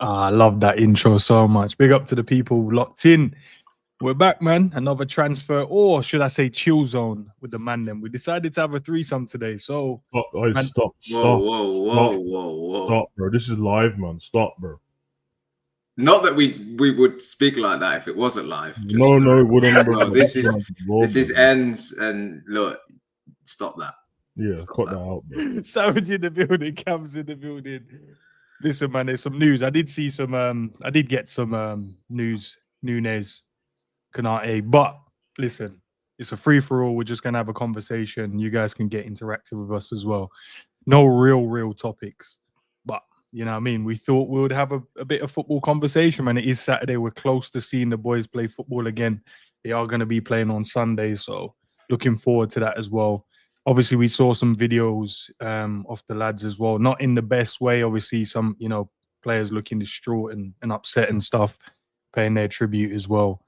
I love that intro so much. Big up to the people locked in. We're back, man. Another transfer, or should I say chill zone with the man them. We decided to have a threesome today. So, Stop, oh, man, stop, bro. This is live, man. Stop, bro. Not that we would speak like that if it wasn't live. No, it wouldn't, bro. No, this is ends, and look, stop that. Yeah, cut that out, bro. Savage in the building, Cam's in the building. Listen, man, there's some news. I did see some, I did get some news, Nunez, Konate, but listen, it's a free-for-all. We're just going to have a conversation. You guys can get interactive with us as well. No real topics, but you know what I mean? We thought we would have a bit of football conversation, man. It is Saturday. We're close to seeing the boys play football again. They are going to be playing on Sunday, so looking forward to that as well. Obviously, we saw some videos of the lads as well. Not in the best way. Obviously, some, players looking distraught and upset and stuff, paying their tribute as well.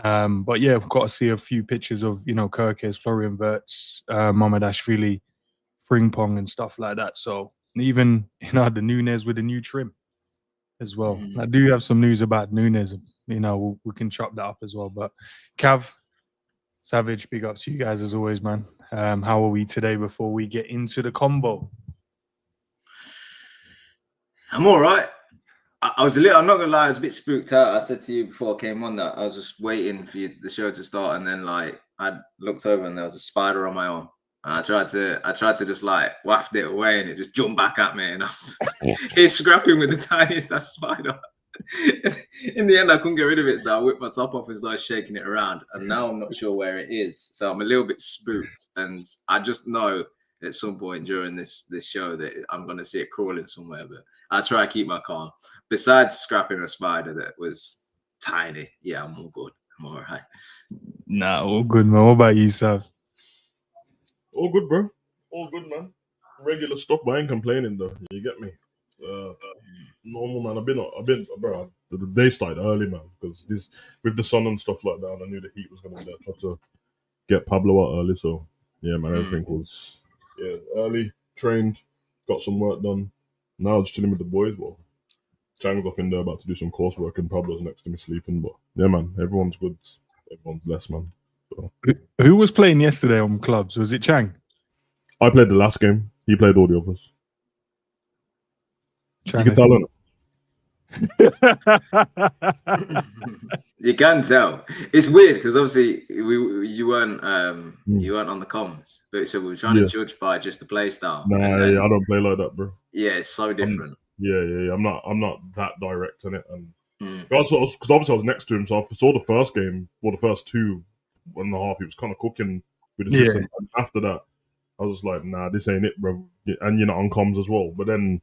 But yeah, we've got to see a few pictures of, Kirkes, Florian Wirtz, Mamardashvili, Frimpong and stuff like that. So even, the Nunez with the new trim as well. I do have some news about Nunez. We can chop that up as well. But Cav, Savage, big up to you guys as always, man. How are we today before we get into the combo? I'm all right. I was I'm not gonna lie, I was a bit spooked out. I said to you before I came on that I was just waiting for the show to start, and then I looked over and there was a spider on my arm. And I tried to just waft it away, and it just jumped back at me, and I was it's scrapping with the tiniest that spider. In the end, I couldn't get rid of it, so I whipped my top off and started shaking it around. And now I'm not sure where it is, so I'm a little bit spooked. And I just know at some point during this show that I'm going to see it crawling somewhere. But I try to keep my calm. Besides scrapping a spider that was tiny, yeah, I'm all good. I'm all right. Nah, all good, man. What about you, Sav? All good, bro. All good, man. Regular stuff, but I ain't complaining though. You get me? Normal, man. I've been, bro. The day started early, man, because this with the sun and stuff like that. I knew the heat was gonna be there. I tried to get Pablo out early, so yeah, man. Everything was early. Trained, got some work done. Now I'm just chilling with the boys. Well, Chang's up in there about to do some coursework, and Pablo's next to me sleeping. But yeah, man, everyone's good. Everyone's blessed, man. So. Who was playing yesterday on clubs? Was it Chang? I played the last game. He played all the others. Chang, you can tell him. You can tell. It's weird because obviously you weren't on the comms, but so we were trying to judge by just the play style. Nah, I don't play like that, bro. Yeah, it's so different. Yeah. I'm not that direct on it, and because obviously I was next to him, so I saw the first game, or the first 2.5. He was kind of cooking with the system. And after that, I was just like, nah, this ain't it, bro. And you're not on comms as well. But then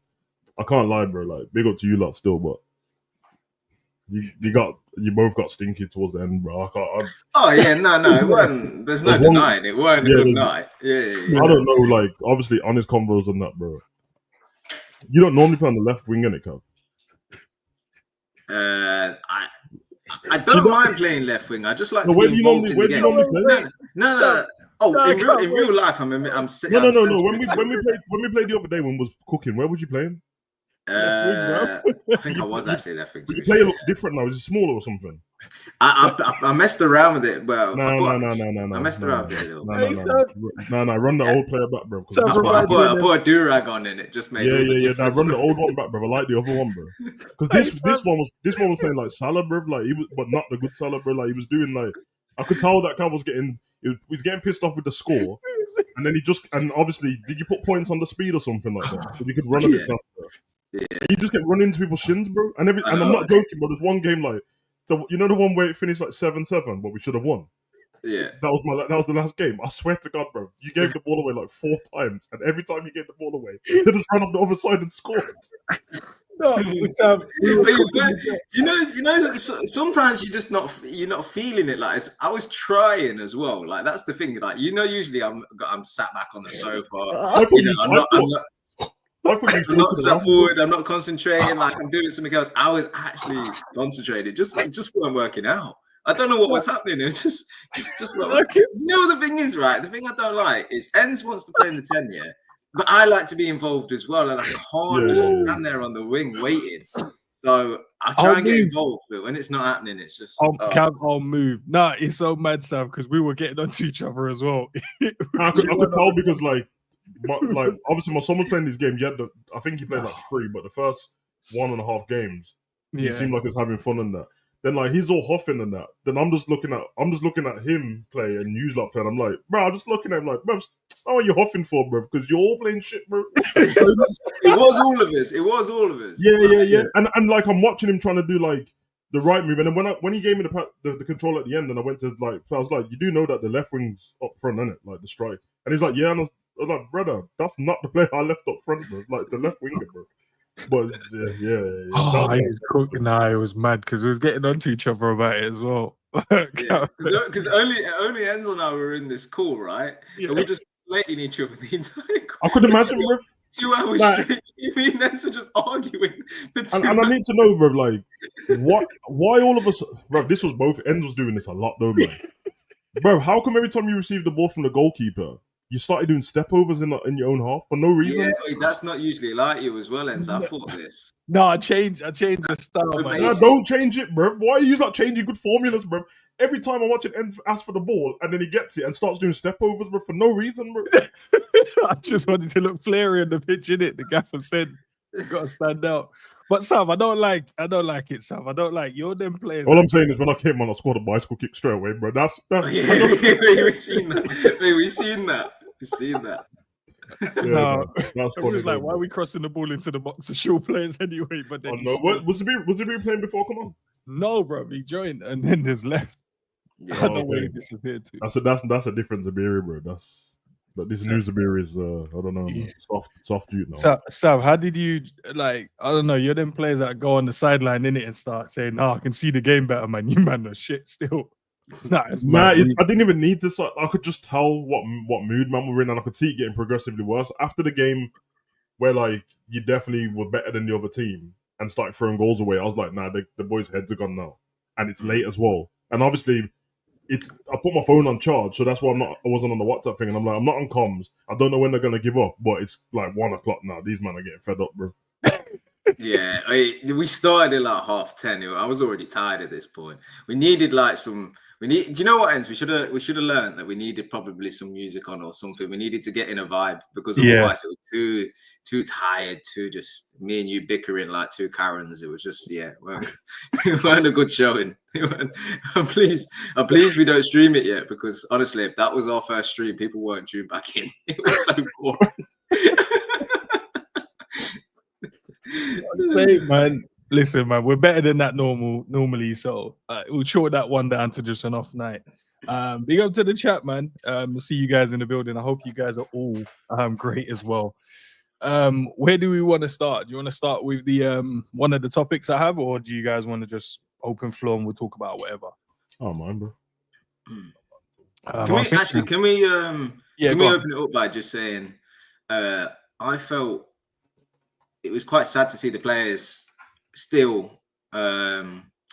I can't lie, bro. Big up to you lot still, but you both got stinky towards the end, bro. Oh yeah, no, it wasn't. There's no denying it. Weren't a good night. Yeah. I don't know, obviously honest convos and that, bro. You don't normally play on the left wing, innit, Cal? I don't mind playing left wing. I just like to be involved in the game. No. Oh, in real life, I'm. No. When we played the other day, when we was cooking, where was you playing? I think I was actually left wing. Your player looks different now. Is it smaller or something? I messed around with it. Well, no. I messed around with it a little bit. No. Run the old player back, bro. I put a do-rag on and it just made Now run the old one back, bro. I like the other one, bro. Because this one was playing like Salah, bro. But not the good Salah, bro. He was doing I could tell that Cal was getting. He was getting pissed off with the score, and then and obviously, did you put points on the speed or something like that? So you could run a bit faster. Yeah. You just kept running into people's shins, bro. And I'm not joking, but there's one game the one where it finished 7-7, but we should have won. Yeah, that was the last game. I swear to God, bro, you gave the ball away 4 times, and every time you gave the ball away, they just ran up the other side and scored. No, you know, sometimes you're not feeling it. I was trying as well. That's the thing. Usually I'm sat back on the sofa. I'm not sat forward. I'm not concentrating. I'm doing something else. I was actually concentrated. Just weren't working out. I don't know what was happening. It was just working. You know what the thing is, right? The thing I don't like is Enz wants to play in the 10, but I like to be involved as well. And I can't just stand there on the wing waiting. So I try and get involved, but when it's not happening, it's just I'll move. Nah, it's so mad, Sam, because we were getting onto each other as well. I could tell because like obviously my son was playing these games. I think he played like 3, but the first 1.5 games, he seemed like he was having fun and that. Then like he's all huffing and that. Then I'm just looking at him play and you lot play. And I'm like, bro, I'm just looking at him like, bro, how are you huffing for, bro? Because you're all playing shit, bro. It was all of us. It was all of us. Yeah. And like I'm watching him trying to do like the right move. And then when he gave me the control at the end, and I went to like, I was like, you do know that the left wing's up front, isn't it? Like the strike. And he's like, yeah. And I was like, brother, that's not the player I left up front, bro. Like the left winger, bro. But yeah. Oh, it was mad because we was getting onto each other about it as well. Because only Enzo and I were in this call, right? Yeah. And we're just slating each other the entire call. I could imagine, bro. 2 hours straight. Me and Enzo just arguing. And I need to know, bro, like, why all of us, bro, this was both, Enzo's doing this a lot, though, man. Bro, how come every time you receive the ball from the goalkeeper, you started doing stepovers in your own half for no reason? Yeah, that's not usually like you as well, Enzo. I thought this. No, I changed the style, man. No, don't change it, bro. Why are you not changing good formulas, bro? Every time I watch Enzo ask for the ball and then he gets it and starts doing stepovers, bro, for no reason, bro. I just wanted to look flary on the pitch, innit? The gaffer said, you got to stand out. But Sam, I don't like it, Sam. I don't like you're them players. All I'm saying is when I came on, I scored a bicycle kick straight away, bro. That's we've seen that. We've seen that. Yeah, no, that's it was like, why are we crossing the ball into the box of show players anyway? But then was he playing before? Come on. No, bro, he joined and then there's left. Yeah, I don't know where he disappeared to. That's a different Zabiri, bro. This new Zabiri is I don't know, soft dude now. So, Sam, how did you like? I don't know. You're them players that go on the sideline in it and start saying, "Oh, I can see the game better, man." You man are shit still. I didn't even need to. I could just tell what mood man were in, and I could see it getting progressively worse after the game, where like you definitely were better than the other team and started throwing goals away. I was like, nah, the boys' heads are gone now, and it's late as well. And obviously, I put my phone on charge, so that's why I wasn't on the WhatsApp thing. And I'm like, I'm not on comms. I don't know when they're gonna give up, but it's like 1 o'clock now. These men are getting fed up, bro. Yeah, we started at like 10:30. I was already tired at this point. We needed like do you know what, Enz? We should have learned that we needed probably some music on or something. We needed to get in a vibe because otherwise it was too tired, too just me and you bickering like two Karens. It was just it weren't a good showing. I'm pleased we don't stream it yet, because honestly, if that was our first stream, people weren't tuned back in. It was so boring. Say, man, listen, man, we're better than that normally, so we'll chalk that one down to just an off night. Big up to the chat, man. We'll see you guys in the building. I hope you guys are all great as well. Where do we want to start? Do you want to start with the one of the topics I have, or do you guys want to just open floor and we'll talk about whatever? Oh, mine, bro. Can we open it up by just saying I felt it was quite sad to see the players still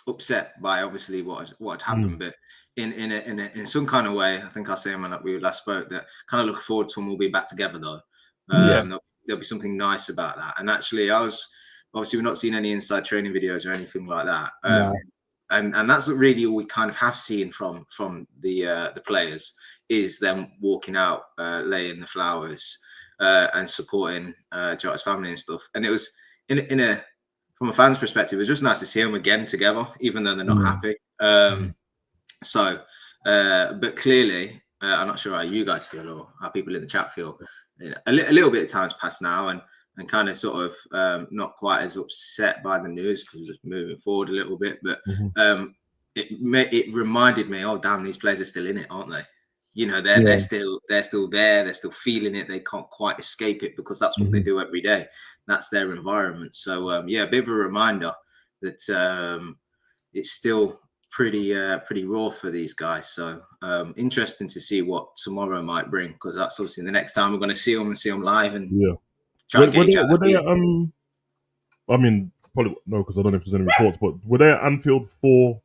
upset by obviously what had happened, but in some kind of way, I think I was saying when we last spoke that kind of look forward to when we'll be back together though. There'll be something nice about that. And actually, we're not seeing any inside training videos or anything like that. And that's really all we kind of have seen from the players is them walking out, laying the flowers. And supporting Jota's family and stuff, and it was from a fan's perspective, it was just nice to see them again together, even though they're not happy. But clearly, I'm not sure how you guys feel or how people in the chat feel. A little bit of time's passed now, and kind of sort of not quite as upset by the news because we're just moving forward a little bit. But it reminded me, oh damn, these players are still in it, aren't they? You know, they're still there, they're still feeling it. They can't quite escape it because that's what they do every day. That's their environment. So a bit of a reminder that it's still pretty raw for these guys. So interesting to see what tomorrow might bring, because that's obviously the next time we're going to see them live and try to get I mean, probably no, because I don't know if there's any reports, but were they at Anfield for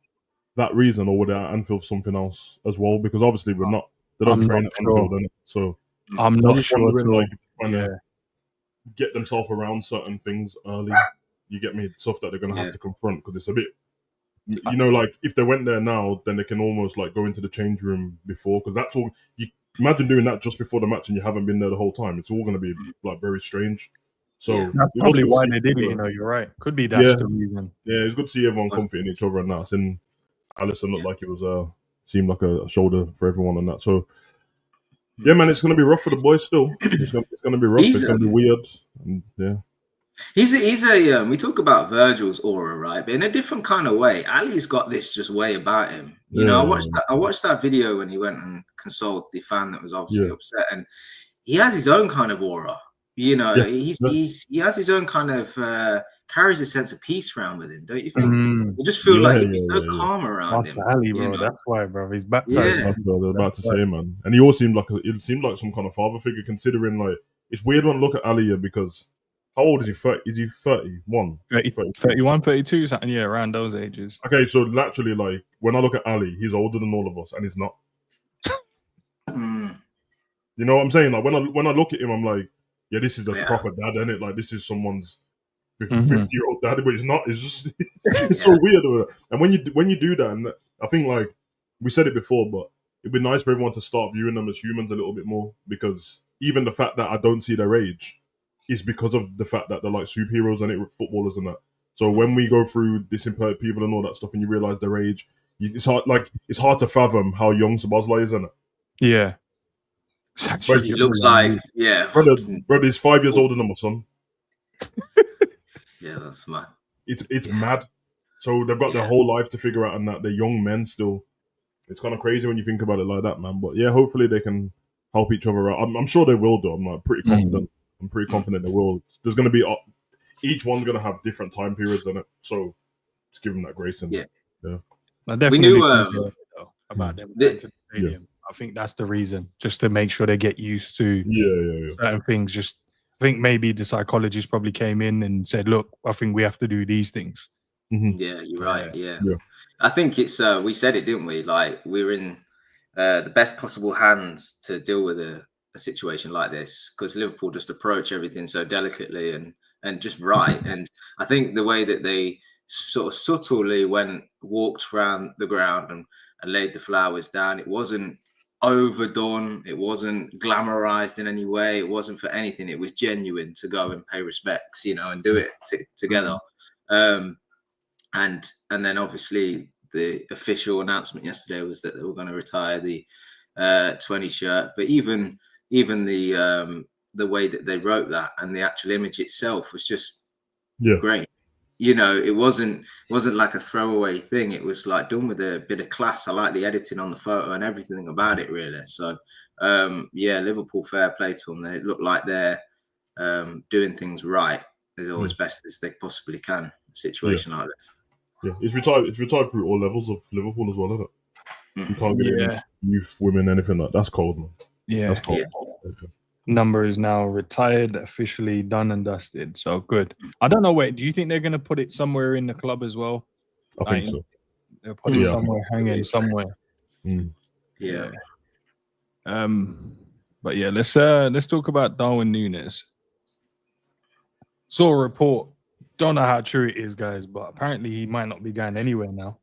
that reason, or were they at Anfield for something else as well? Because obviously they don't train at Anfield, so I'm not sure. Like, trying to get themselves around certain things early. You get me? Stuff that they're gonna have to confront because it's a bit. Like if they went there now, then they can almost like go into the change room before, because that's all. You imagine doing that just before the match and you haven't been there the whole time. It's all going to be like very strange. So that's probably why they did it. You're right. Could be that's the reason. Yeah, it's good to see everyone comforting each other and that. And Alisson looked like it was seemed like a shoulder for everyone and that. So yeah, man, it's going to be rough for the boys still. It's going to be rough. It's going to be weird. And, yeah. He's a we talk about Virgil's aura, right? But in a different kind of way. Ali's got this just way about him. I watched that video when he went and consoled the fan that was obviously upset, and he has his own kind of aura. He has his own kind of carries a sense of peace around with him, don't you think? You just feel like he'd be so calm around him. Ali, bro, that's why, bro. He's baptized. Yeah. That's what I was about to say, man. And he always seemed like some kind of father figure, considering like it's weird when I look at Ali because. How old is he? Is he 31? 31, 32, something, yeah, around those ages. Okay, so naturally, like, when I look at Ali, he's older than all of us, and he's not. You know what I'm saying? Like, when I look at him, I'm like, yeah, this is a proper dad, isn't it? Like, this is someone's 50-year-old dad, but it's not. It's just, it's so weird. And when you do that, and I think, like, we said it before, but it'd be nice for everyone to start viewing them as humans a little bit more, because even the fact that I don't see their age is because of the fact that they're like superheroes and footballers and that. So when we go through disempowered people and all that stuff, and you realize their age, it's hard to fathom how young Szoboszlai is, isn't it? Yeah. But he looks like, brother, he's 5 years older than my son. Yeah, that's mad. It's mad. So they've got their whole life to figure out, and that they're young men still. It's kind of crazy when you think about it like that, man. But yeah, hopefully they can help each other out. I'm sure they will do. I'm like pretty confident. I'm pretty confident they will. There's going to be each one's going to have different time periods in it, so just give them that grace. And I definitely about them going to the stadium. I think that's the reason, just to make sure they get used to certain things. Just I think maybe the psychologist probably came in and said, "Look, I think we have to do these things." Yeah, you're right. Yeah. I think it's we said it, didn't we? Like we're in the best possible hands to deal with a situation like this, because Liverpool just approach everything so delicately and just right. And I think the way that they sort of subtly walked around the ground and laid the flowers down, it wasn't overdone, it wasn't glamorized in any way, it wasn't for anything, it was genuine to go and pay respects, and do it together. And then obviously the official announcement yesterday was that they were going to retire the 20 shirt, but even the way that they wrote that and the actual image itself was just great. It wasn't like a throwaway thing. It was like done with a bit of class. I like the editing on the photo and everything about it, really. So Liverpool, fair play to them. They look like they're doing things right as always best as they possibly can in a situation like this. Yeah, it's retired through all levels of Liverpool as well, isn't it? You can't get any youth, women, anything like that. That's cold, man. Yeah. That's cold. Number is now retired, officially done and dusted. So good. I don't know. Wait, do you think they're going to put it somewhere in the club as well? I think so. They'll put it somewhere, hanging somewhere. Yeah. But yeah, let's talk about Darwin Nunez. Saw a report. Don't know how true it is, guys, but apparently he might not be going anywhere now.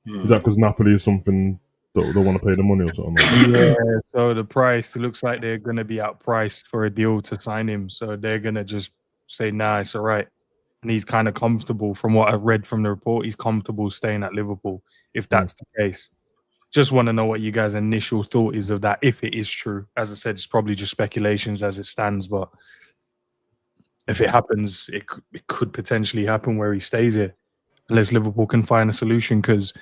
Is that because Napoli is something that they want to pay the money or something? Yeah, so the price, it looks like they're going to be outpriced for a deal to sign him. So they're going to just say, nah, it's all right. And he's kind of comfortable, from what I've read from the report, he's comfortable staying at Liverpool, if that's the case. Just want to know what you guys' initial thought is of that, if it is true. As I said, it's probably just speculations as it stands, but if it happens, it could potentially happen where he stays here, unless Liverpool can find a solution. Because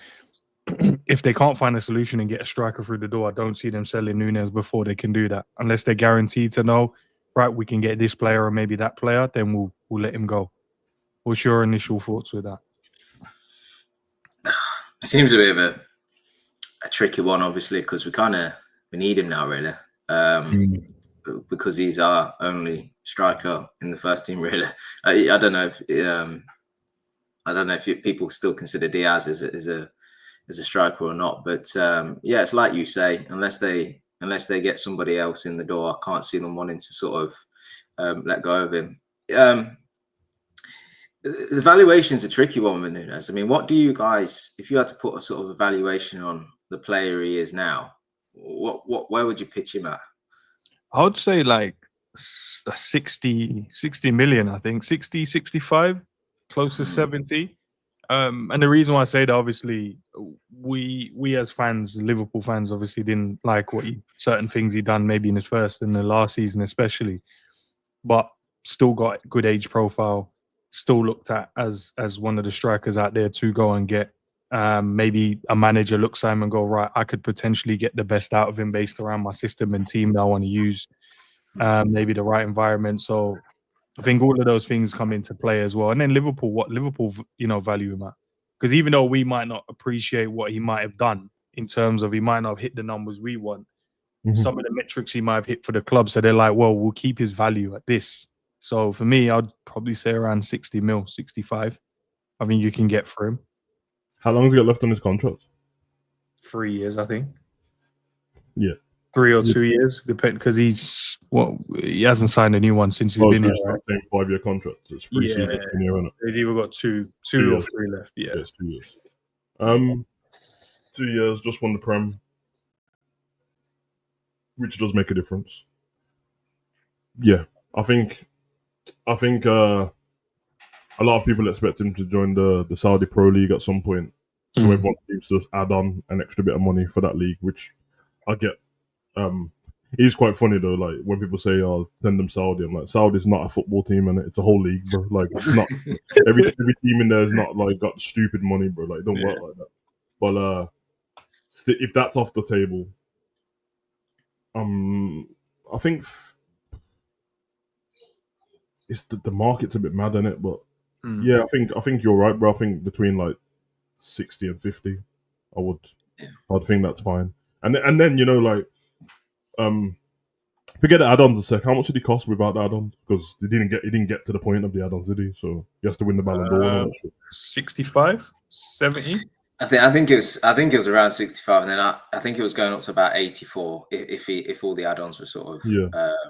if they can't find a solution and get a striker through the door, I don't see them selling Nunez before they can do that. Unless they're guaranteed to know, right, we can get this player or maybe that player, then we'll let him go. What's your initial thoughts with that? Seems a bit of a tricky one, obviously, because we need him now, really. Because he's our only striker in the first team, really. I don't know if people still consider Diaz as a striker or not, but it's like you say, unless they get somebody else in the door, I can't see them wanting to sort of let go of him. The valuation's a tricky one with Nunez. I mean, what do you guys, if you had to put a sort of evaluation on the player he is now, where would you pitch him at? I would say like 60 million, I think. 60, 65, close to 70. And the reason why I say that, obviously, we as fans, Liverpool fans, obviously didn't like certain things he done maybe in his first and the last season especially, but still got good age profile, still looked at as one of the strikers out there to go and get. Maybe a manager looks at him and go, right, I could potentially get the best out of him based around my system and team that I want to use. Maybe the right environment. So I think all of those things come into play as well. And then Liverpool, what Liverpool, value him at. Because even though we might not appreciate what he might have done in terms of he might not have hit the numbers we want, some of the metrics he might have hit for the club. So they're like, well, we'll keep his value at this. So for me, I'd probably say around 60 mil, 65. I think you can get for him. How long has he got left on his contract? 3 years, I think. Yeah. 3 or 2 years, because he hasn't signed a new one since he's been here. Right? 5-year contract. So it's 3 seasons in here, isn't it? He's either got two or three left. Yeah, it's 2 years. 2 years, just won the Prem, which does make a difference. Yeah, I think a lot of people expect him to join the Saudi Pro League at some point. So everyone seems to just add on an extra bit of money for that league, which I get. It's quite funny though, like when people say, "Oh, send them Saudi," I'm like, Saudi's not a football team, and it's a whole league, bro. Like, it's not every team in there is not like got stupid money, bro. Like, it don't work like that. But if that's off the table, I think it's the market's a bit mad in it, but yeah, I think you're right, bro. I think between like 60 and 50, I'd think that's fine. And then like forget the add-ons a sec. How much did he cost without the add-ons? Because he didn't get to the point of the add-ons, did he? So he has to win the Ballon d'Or. 65, 70. I think it was around 65, and then I think it was going up to about 84 if all the add-ons were sort of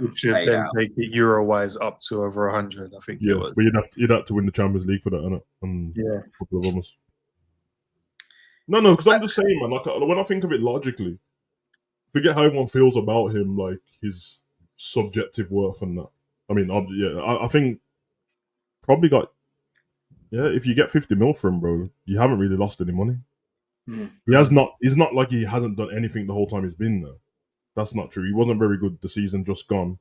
which should then take it euro-wise up to over 100. I think it was. But you'd have to win the Champions League for that, innit? And a couple of others. No, because I'm just saying, man. Like when I think of it logically, forget how everyone feels about him, like his subjective worth and that. I mean, I think probably got. Yeah, if you get 50 mil from him, bro, you haven't really lost any money. He has not. It's not like he hasn't done anything the whole time he's been there. That's not true. He wasn't very good the season just gone.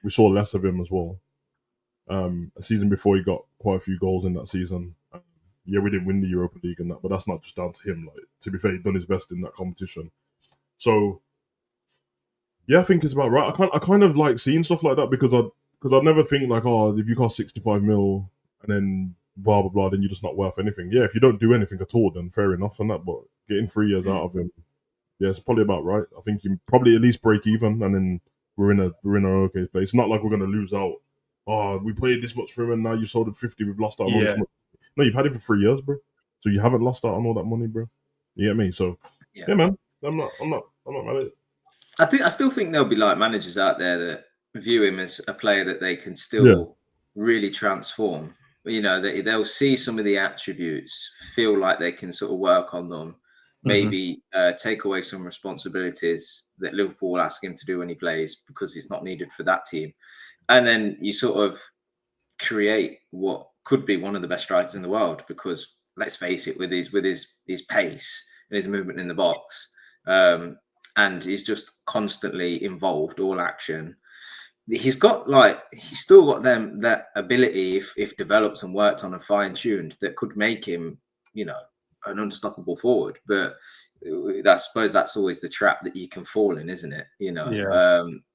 We saw less of him as well. A season before, he got quite a few goals in that season. Yeah, we didn't win the Europa League and that, but that's not just down to him. Like, to be fair, he's done his best in that competition. So, yeah, I think it's about right. I kind of like seeing stuff like that because I'd never think like, oh, if you cost 65 mil and then blah blah blah, then you're just not worth anything. Yeah, if you don't do anything at all, then fair enough on that. But getting 3 years out of him, yeah, it's probably about right. I think you probably at least break even, and then we're in an okay place. It's not like we're gonna lose out. Oh, we paid this much for him, and now you sold him 50. We've lost out on this much. No, you've had it for 3 years, bro. So you haven't lost out on all that money, bro. You get me? So yeah man, I'm not mad at it. I still think there'll be like managers out there that view him as a player that they can still really transform. You know, they'll see some of the attributes, feel like they can sort of work on them, maybe take away some responsibilities that Liverpool will ask him to do when he plays because it's not needed for that team. And then you sort of create what could be one of the best strikers in the world because, let's face it, with his pace and his movement in the box, and he's just constantly involved, all action. He's still got that ability if developed and worked on and fine-tuned that could make him, you know, an unstoppable forward. But I suppose that's always the trap that you can fall in, isn't it? You know,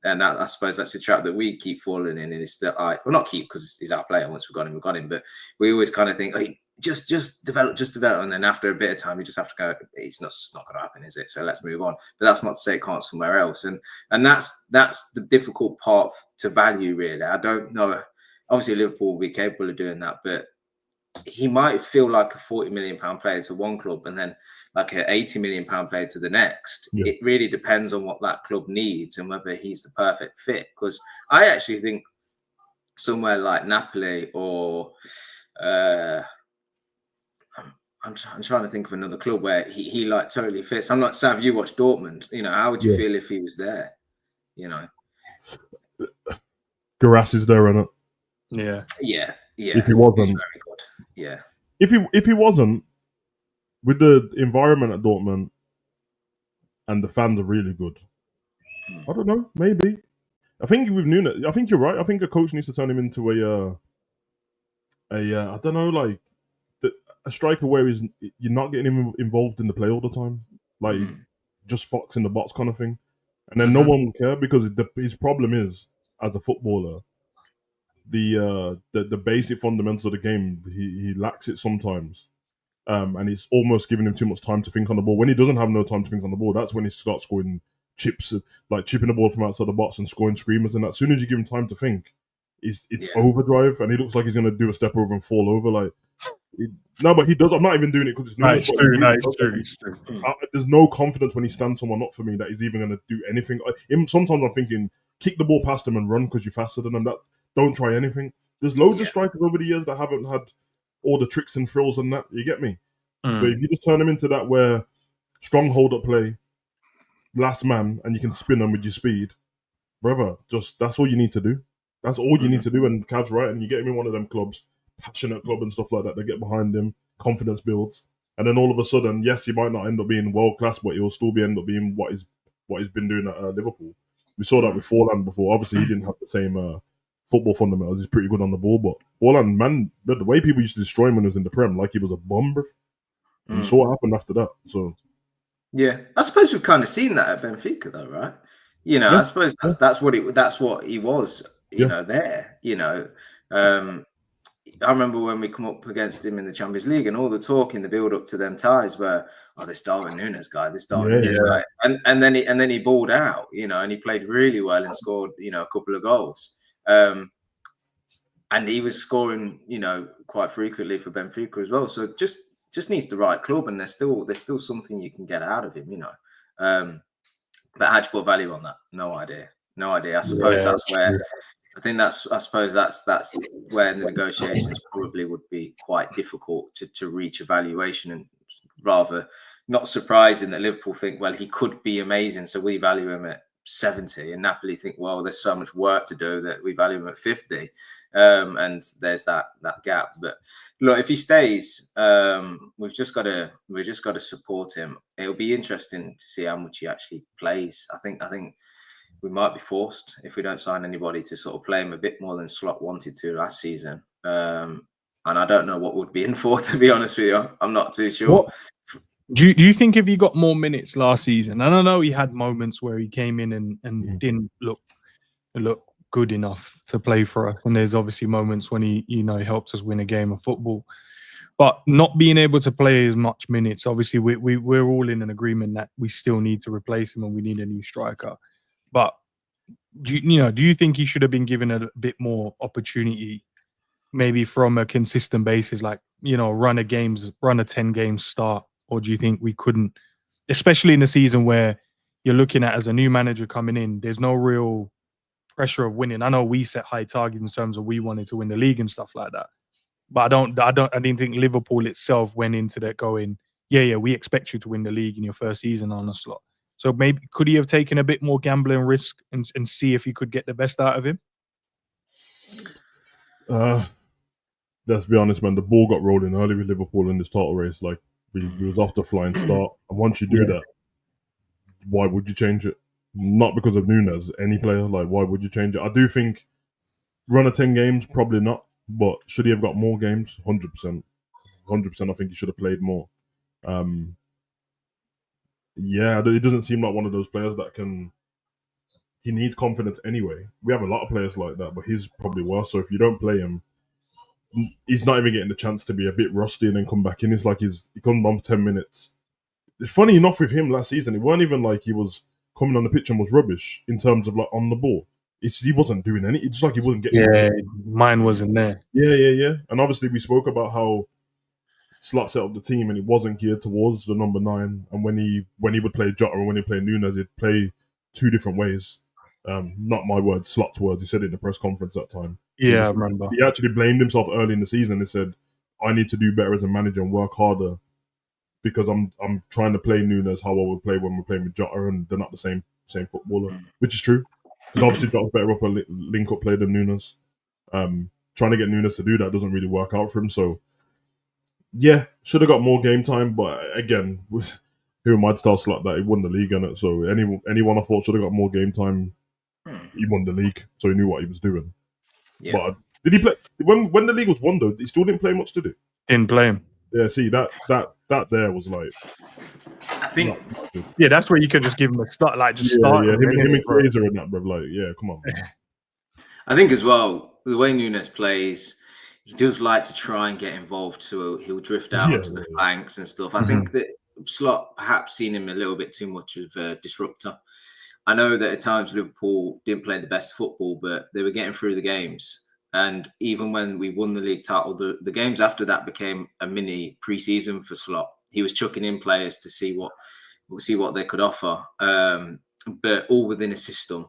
and I suppose that's the trap that we keep falling in, and it's that not keep because he's our player. Once we've got him, but we always kind of think, hey, just develop, and then after a bit of time, you just have to go. It's not going to happen, is it? So let's move on. But that's not to say it can't somewhere else, and that's the difficult part to value, really. I don't know. Obviously, Liverpool will be capable of doing that, but he might feel like a £40 million player to one club and then like an £80 million player to the next. It really depends on what that club needs and whether he's the perfect fit. Because I actually think somewhere like Napoli or I'm trying to think of another club where he like totally fits. I'm not Sav, you watch Dortmund. You know, how would you feel if he was there? You know, Garas is there, innit? Yeah. If he wasn't, very good. Yeah. If he wasn't, with the environment at Dortmund and the fans are really good. I don't know. Maybe. I think with Nunez, I think you're right. I think a coach needs to turn him into I don't know, like a striker where you're not getting him involved in the play all the time, like just fox in the box kind of thing, and then no one will care because his problem is as a footballer, the basic fundamentals of the game he lacks it sometimes. And it's almost giving him too much time to think on the ball. When he doesn't have no time to think on the ball, that's when he starts scoring chips, like chipping the ball from outside the box and scoring screamers. And as soon as you give him time to think, it's overdrive, and he looks like he's going to do a step over and fall over. Like, no, but he does. I'm not even doing it because it's Nunez. It's true. There's no confidence when he stands someone up for me that he's even going to do anything. Sometimes I'm thinking, kick the ball past him and run because you're faster than him. Don't try anything. There's loads of strikers over the years that haven't had all the tricks and frills and that, you get me? But if you just turn them into that where strong hold-up play, last man, and you can spin them with your speed, brother, that's all you need to do. That's all you need to do, and Cav's right, and you get him in one of them clubs, passionate club and stuff like that, they get behind him, confidence builds, and then all of a sudden, yes, he might not end up being world-class, but he'll still end up being what he's been doing at Liverpool. We saw that with Forlan before. Obviously, he didn't have the same football fundamentals. He's pretty good on the ball, but Forlan, man, the way people used to destroy him when he was in the Prem, like he was a bum, bro. You saw what happened after that. So, yeah, I suppose we've kind of seen that at Benfica, though, right? You know, I suppose that's what he was. You know, there. You know, I remember when we come up against him in the Champions League, and all the talk in the build up to them ties were, "Oh, this Darwin Nunez guy, guy," and then he balled out. You know, and he played really well and scored, you know, a couple of goals. And he was scoring, you know, quite frequently for Benfica as well. So just needs the right club, and there's still something you can get out of him, you know. But how do you put value on that? No idea. I suppose that's where that's where the negotiations probably would be quite difficult to reach a valuation, and rather not surprising that Liverpool think, well, he could be amazing, so we value him at 70, and Napoli think, well, there's so much work to do that we value him at 50. And there's that gap. But look, if he stays, we've just got to support him. It'll be interesting to see how much he actually plays. I think we might be forced, if we don't sign anybody, to sort of play him a bit more than Slot wanted to last season. And I don't know what would be in for, to be honest with you. I'm not too sure. Do you think if he got more minutes last season, and I know he had moments where he came in and didn't look good enough to play for us, and there's obviously moments when he helped us win a game of football, but not being able to play as much minutes, obviously we're all in an agreement that we still need to replace him and we need a new striker. But do you think he should have been given a bit more opportunity, maybe from a consistent basis, like, you know, run a 10 games start? Or do you think we couldn't, especially in a season where you're looking at, as a new manager coming in, there's no real pressure of winning? I know we set high targets in terms of we wanted to win the league and stuff like that, but I didn't think Liverpool itself went into that going, yeah, we expect you to win the league in your first season, Arne Slot. So maybe could he have taken a bit more gambling risk and see if he could get the best out of him? Let's be honest, man. The ball got rolling early with Liverpool in this title race. Like, we was off the flying start. And once you do that, why would you change it? Not because of Nunez, any player. Like, why would you change it? I do think run of 10 games, probably not. But should he have got more games? 100%. 100%, I think he should have played more. It doesn't seem like one of those players that can... He needs confidence anyway. We have a lot of players like that, but he's probably worse. So if you don't play him, he's not even getting the chance to be a bit rusty and then come back in. It's like he comes on for 10 minutes. Funny enough, with him last season, it weren't even like he was coming on the pitch and was rubbish in terms of, like, on the ball. He wasn't doing any. It's like he wasn't getting... Yeah, mine wasn't there. Yeah. And obviously we spoke about how Slot set up the team and it wasn't geared towards the number 9. And when he would play Jota and when he played Nunez, he'd play 2 different ways. Not my words, Slot's words. He said it in the press conference that time. Yeah, I remember. He actually blamed himself early in the season and said, I need to do better as a manager and work harder because I'm trying to play Nunez how I would play when we're playing with Jota, and they're not the same footballer, which is true. Because obviously Jota's better up a link-up play than Nunez. Trying to get Nunez to do that doesn't really work out for him. So, yeah, should have got more game time. But again, with who am I to tell Slot that he won the league in it? So anyone I thought should have got more game time, he won the league, so he knew what he was doing. Yeah. But did he play when the league was won though? He still didn't play much, did he? Didn't play him. Yeah, see that there was like, I think, that's where you could just give him a start, like just start. Yeah, him and Glazer and that, bro. Like, yeah, come on, man. I think as well, the way Nunez plays, he does like to try and get involved, so he'll drift out to the flanks and stuff. I think that Slot perhaps seen him a little bit too much of a disruptor. I know that at times Liverpool didn't play the best football, but they were getting through the games. And even when we won the league title, the games after that became a mini pre-season for Slot. He was chucking in players to see what they could offer, but all within a system.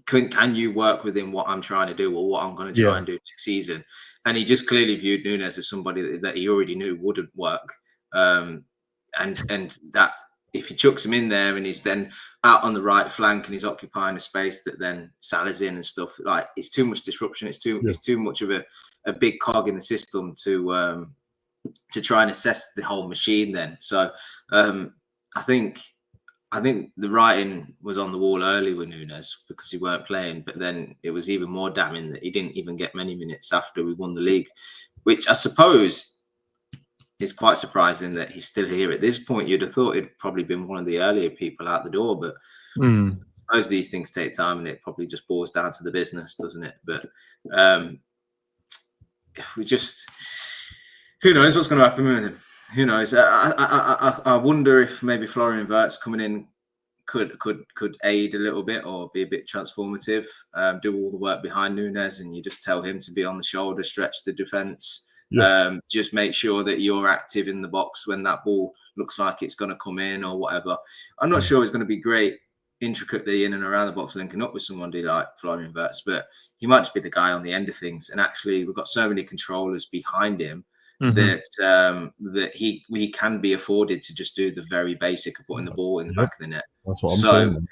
Can you work within what I'm trying to do or what I'm going to try and do next season? And he just clearly viewed Nunez as somebody that he already knew wouldn't work, and that if he chucks him in there and he's then out on the right flank and he's occupying a space that then Salah's in and stuff, like it's too much disruption. It's too much of a big cog in the system to try and assess the whole machine then. So I think the writing was on the wall early with Nunez because he weren't playing, but then it was even more damning that he didn't even get many minutes after we won the league, which I suppose is quite surprising that he's still here at this point. You'd have thought it'd probably been one of the earlier people out the door, but I suppose these things take time and it probably just boils down to the business, doesn't it? But we just, who knows what's going to happen with him? Who knows? I wonder if maybe Florian Wirtz coming in could aid a little bit or be a bit transformative, do all the work behind Nunez, and you just tell him to be on the shoulder, stretch the defence. Just make sure that you're active in the box when that ball looks like it's going to come in or whatever. I'm not sure he's going to be great intricately in and around the box linking up with somebody like Florian Wirtz, but he might just be the guy on the end of things. And actually, we've got so many controllers behind him that he can be afforded to just do the very basic of putting the ball in the back of the net. That's what I'm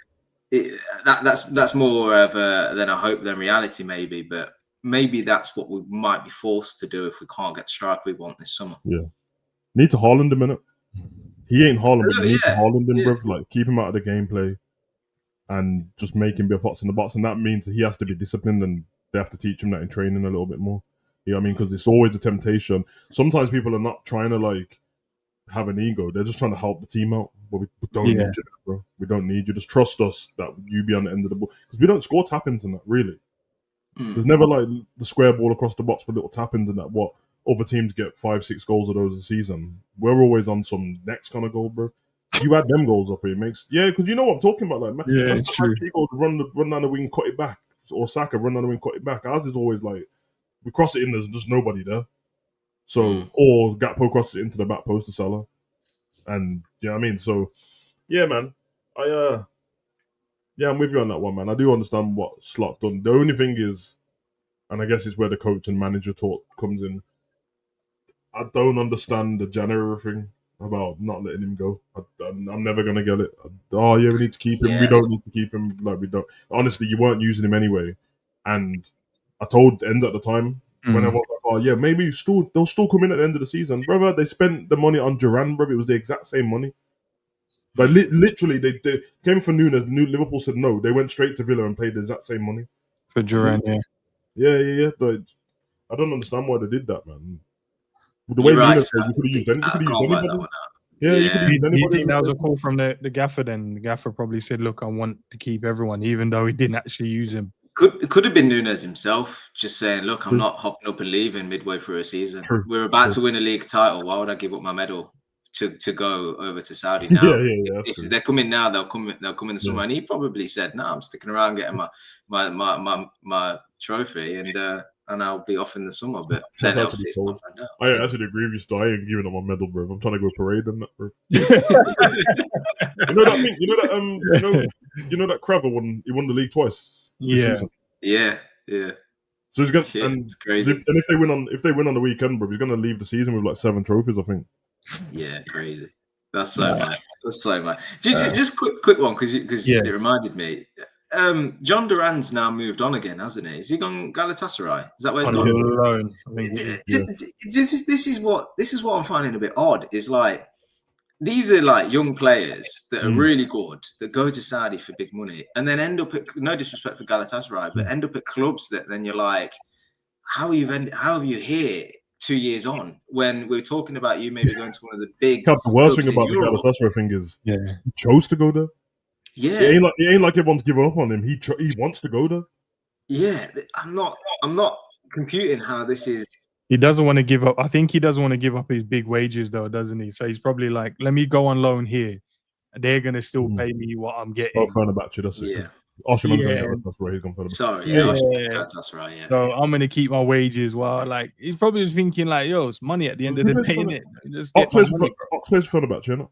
saying. That's more of than a hope than reality, maybe, but maybe that's what we might be forced to do if we can't get the strike we want this summer. Yeah. Need to Haaland him, innit? He ain't Haaland, but need to Haaland him, bruv. Like, keep him out of the gameplay and just make him be a fox in the box. And that means that he has to be disciplined and they have to teach him that in training a little bit more. You know what I mean? Because it's always a temptation. Sometimes people are not trying to, like, have an ego. They're just trying to help the team out. But we don't need you, bro. We don't need you. Just trust us that you be on the end of the ball. Because we don't score tap-ins in that, really. There's never like the square ball across the box for little tap-ins and that. What other teams get 5-6 goals of those a season. We're always on some next kind of goal, bro. You add them goals up, it makes because you know what I'm talking about. Like, it's true. People run down the wing, cut it back, or Saka run down the wing, cut it back. Ours is always like we cross it in, there's just nobody there. So or Gakpo crosses it into the back post to Salah, and you know what I mean. So yeah, man, I'm with you on that one, man. I do understand what Slot done. The only thing is, and I guess it's where the coach and manager talk comes in, I don't understand the January thing about not letting him go. I'm never going to get it. We need to keep him. We don't need to keep him. Like, we don't. Honestly, you weren't using him anyway. And I told Ends at the time, when I was like, maybe they'll still come in at the end of the season. Brother, they spent the money on Duran, brother. It was the exact same money. Like literally, they came for Nunez. Liverpool said no. They went straight to Villa and paid the exact same money for Duran. Yeah. But I don't understand why they did that, man. The way Nunez said, you could have used anybody. You could have used anybody. Do you think that was a call from the gaffer? Then the gaffer probably said, "Look, I want to keep everyone, even though he didn't actually use him." It could have been Nunez himself just saying, "Look, I'm not hopping up and leaving midway through a season. We're about to win a league title. Why would I give up my medal to go over to Saudi now? If they're coming now, they'll come in the summer." And he probably said, "No, I'm sticking around getting my trophy, and I'll be off in the summer." But then obviously it's not like that. I actually agree with you, still. I ain't giving up my medal, bro. I'm trying to go parade and that, bro. You know that thing? You know that Craver won the league twice. Yeah. So he's gonna Shit, and it's crazy. if they win on the weekend, bro, he's gonna leave the season with like 7 trophies, I think. Yeah, crazy. That's so mad. That's so mad. Just quick one because it reminded me. John Duran's now moved on again, hasn't he? Is he gone Galatasaray? Is that where he's On gone? loan, I think it is. This is what I'm finding a bit odd. Is like these are like young players that are really good that go to Saudi for big money and then end up at, no disrespect for Galatasaray, but end up at clubs that then you're like, how are you here 2 years on when we're talking about you maybe going to one of the big. The worst thing about the Galatasaray thing is he chose to go there. Yeah, it ain't like everyone's given up on him. He wants to go there. Yeah, I'm not computing how this is. He doesn't want to give up. I think he doesn't want to give up his big wages, though, doesn't he? So he's probably like, let me go on loan here. They're going to still pay me what I'm getting. Oh, Fenerbahce, that's it. That's where he's gone for. Sorry, that's right. Yeah. So I'm going to keep my wages while, like, he's probably just thinking, like, yo, it's money at the end of the day, innit? Just get my money, bro. Ox plays for Fenerbahce, innit?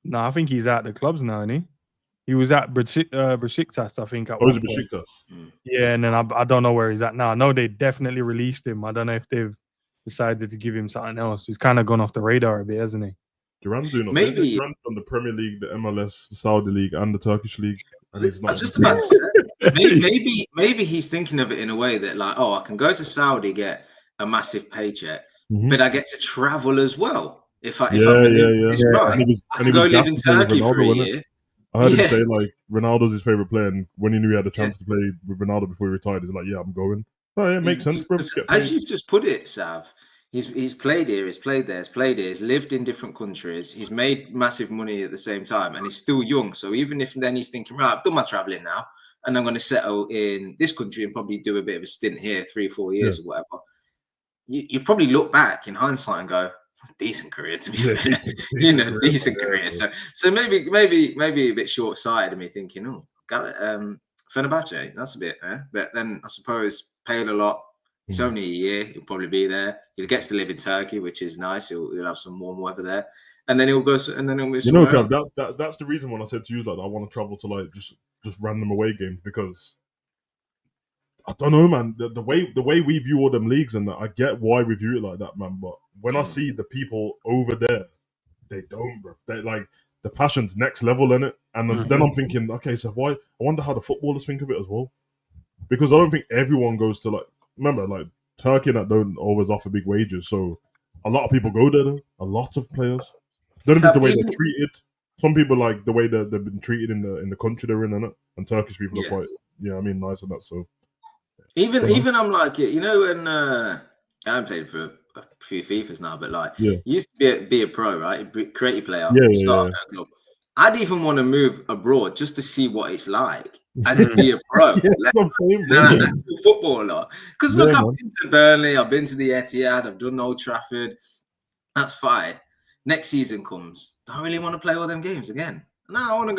No, I think he's out the clubs now, isn't he? He was at Besiktas, I think. He's at Besiktas. Yeah, and then I don't know where he's at now. I know they definitely released him. I don't know if they've decided to give him something else. He's kind of gone off the radar a bit, hasn't he? Duran's doing okay. Maybe Duran's on the Premier League, the MLS, the Saudi League, and the Turkish League. I was just about to say, maybe he's thinking of it in a way that, like, oh, I can go to Saudi, get a massive paycheck, but I get to travel as well. If I can go live in Turkey for a year. I heard him say, like, Ronaldo's his favorite player, and when he knew he had a chance to play with Ronaldo before he retired, he's like, yeah, I'm going. Oh, yeah, it makes sense, bro. As you've just put it, Sav, he's played here, he's played there, he's lived in different countries, he's made massive money at the same time, and he's still young. So even if then he's thinking, right, I've done my traveling now, and I'm going to settle in this country and probably do a bit of a stint here, 3-4 years or whatever, you probably look back in hindsight and go, decent career, to be fair. Decent career. So maybe a bit short-sighted of me thinking, oh, got it. Fenerbahce, that's a bit, but then I suppose paid a lot. It's only a year. He'll probably be there. He gets to live in Turkey, which is nice. He'll have some warm weather there, and then he'll go. And then he'll move. That's the reason when I said to you that I want to travel to like just random away games, because I don't know, man. The way we view all them leagues and that, I get why we view it like that, man. But when I see the people over there, they don't, bro. They like the passion's next level in it, and then I'm thinking, okay, so why? I wonder how the footballers think of it as well, because I don't think everyone goes to like. Remember, like Turkey and that don't always offer big wages, so a lot of people go there. Though. A lot of players. Don't know if it's the way they're treated. Some people like the way that they've been treated in the country they're in, it? And Turkish people are quite, nice and that. So even I'm like, when I haven't played for a few FIFAs now, but like, you used to be a pro, right? You create your player, start at a club. I'd even want to move abroad just to see what it's like as a be a pro, footballer. Because look, I've been to Burnley, I've been to the Etihad, I've done Old Trafford. That's fine. Next season comes, don't really want to play all them games again. No, I want to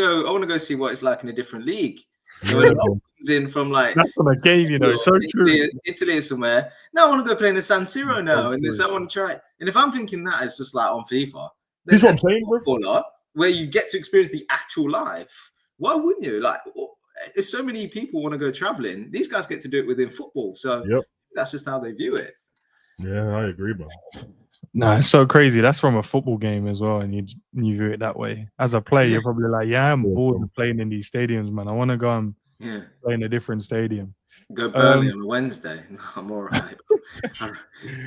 go see what it's like in a different league. Comes in from like that's on a game, it's so true. Italy or somewhere. Now I want to go play in the San Siro now, and I want to try it. And if I'm thinking that it's just like on FIFA, this is what I'm saying, bro. Where you get to experience the actual life. Why wouldn't you? Like, if so many people want to go traveling, these guys get to do it within football. So that's just how they view it. Yeah, I agree, man. Nah, it's so crazy. That's from a football game as well, and you view it that way. As a player, you're probably like, I'm bored of playing in these stadiums, man. I want to go and play in a different stadium. Go Burnley on a Wednesday. No, I'm all right.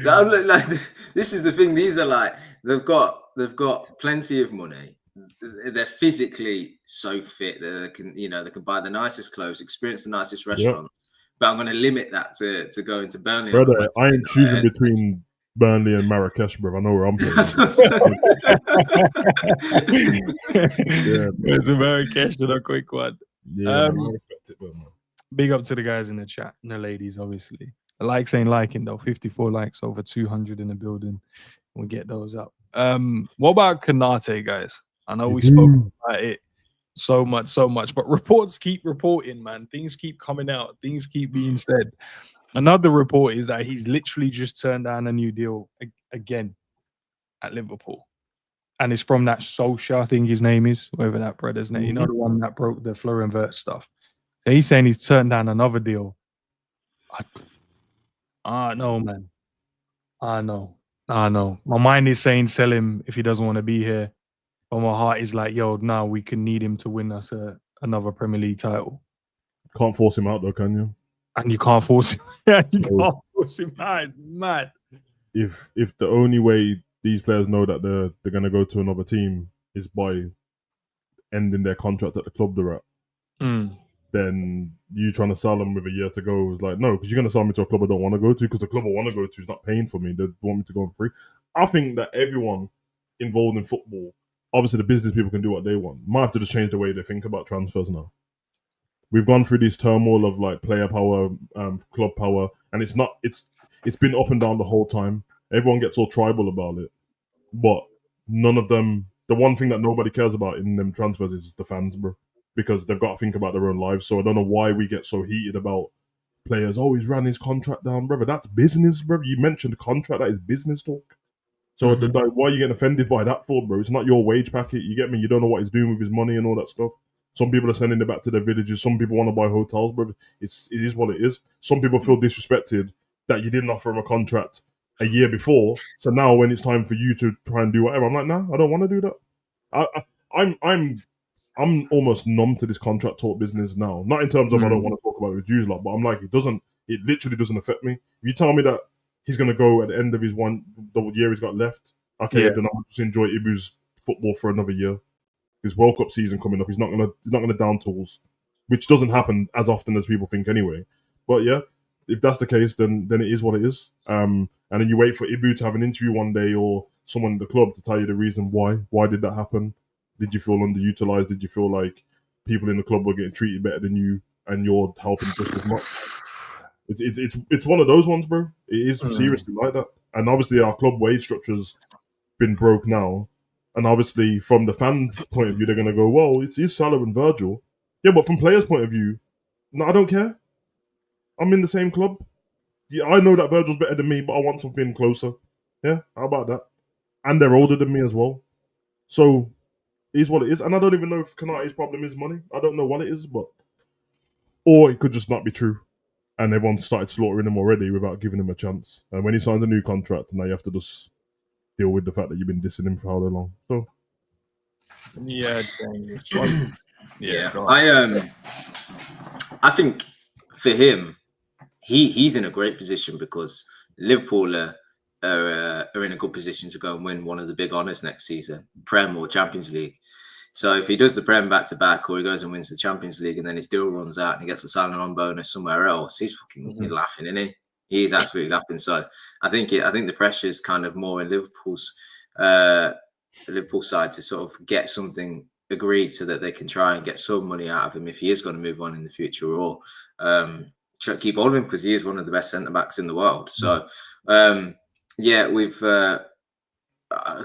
Like, this is the thing. These are like they've got plenty of money. They're physically so fit that they can buy the nicest clothes, experience the nicest restaurants. But I'm going to limit that to going to Burnley. Brother, I ain't choosing between Burnley and Marrakesh, bro. I know where I'm playing. It's a Marrakesh, a quick one. Yeah, big up to the guys in the chat and the ladies, obviously. The likes ain't liking though. 54 likes, over 200 in the building. We'll get those up. What about Konate, guys? I know we spoke about it so much, but reports keep reporting, man. Things keep coming out. Things keep being said. Another report is that he's literally just turned down a new deal again at Liverpool. And it's from that Solskjaer, I think his name is, whatever that brother's name. You know, the one that broke the Florian Wirtz stuff. So he's saying he's turned down another deal. No, man. I know. My mind is saying sell him if he doesn't want to be here. But my heart is like, yo, now we can need him to win us another Premier League title. Can't force him out though, can you? And you can't force him. Yeah, you No. can't force him out. It's mad. If the only way these players know that they're gonna go to another team is by ending their contract at the club they're at, then you trying to sell them with a year to go is like, no, because you're gonna sell me to a club I don't want to go to, because the club I want to go to is not paying for me. They want me to go on free. I think that everyone involved in football, obviously the business people can do what they want, might have to just change the way they think about transfers now. We've gone through this turmoil of like player power, club power, and it's been up and down the whole time. Everyone gets all tribal about it, but none of them. The one thing that nobody cares about in them transfers is the fans, bro, because they've got to think about their own lives. So I don't know why we get so heated about players. Oh, he's ran his contract down, brother. That's business, bro. You mentioned the contract. That is business talk. So why are you getting offended by that for, bro? It's not your wage packet. You get me? You don't know what he's doing with his money and all that stuff. Some people are sending it back to their villages. Some people want to buy hotels, bro. It is what it is. Some people feel disrespected that you didn't offer him a contract a year before. So now when it's time for you to try and do whatever, I'm like, nah, I don't want to do that. I'm almost numb to this contract talk business now. Not in terms of I don't want to talk about it with you lot, but I'm like, it literally doesn't affect me. If you tell me that he's gonna go at the end of the year he's got left, okay, then I'll just enjoy Ibu's football for another year. His World Cup season coming up, he's not gonna down tools, which doesn't happen as often as people think anyway. But yeah, if that's the case, then it is what it is. And then you wait for Ibu to have an interview one day or someone in the club to tell you the reason why. Why did that happen? Did you feel underutilized? Did you feel like people in the club were getting treated better than you and you're helping just as much? It's one of those ones, bro. It is seriously like that. And obviously our club wage structure's been broke now. And obviously from the fans' point of view, they're going to go, well, it's Salah and Virgil. Yeah, but from players' point of view, no, I don't care. I'm in the same club. Yeah, I know that Virgil's better than me, but I want something closer. Yeah, how about that? And they're older than me as well. So it is what it is. And I don't even know if Konate's problem is money. I don't know what it is, or it could just not be true. And everyone started slaughtering him already without giving him a chance. And when he signs a new contract, now you have to just deal with the fact that you've been dissing him for how long. So yeah, I think for him, he's in a great position because Liverpool are in a good position to go and win one of the big honours next season, Prem or Champions League. So if he does the Prem back to back, or he goes and wins the Champions League, and then his deal runs out and he gets a signing-on bonus somewhere else, he's laughing, isn't he? He's absolutely laughing. So I think the pressure is kind of more in Liverpool side to sort of get something agreed so that they can try and get some money out of him if he is going to move on in the future, or try to keep hold of him because he is one of the best centre backs in the world. So we've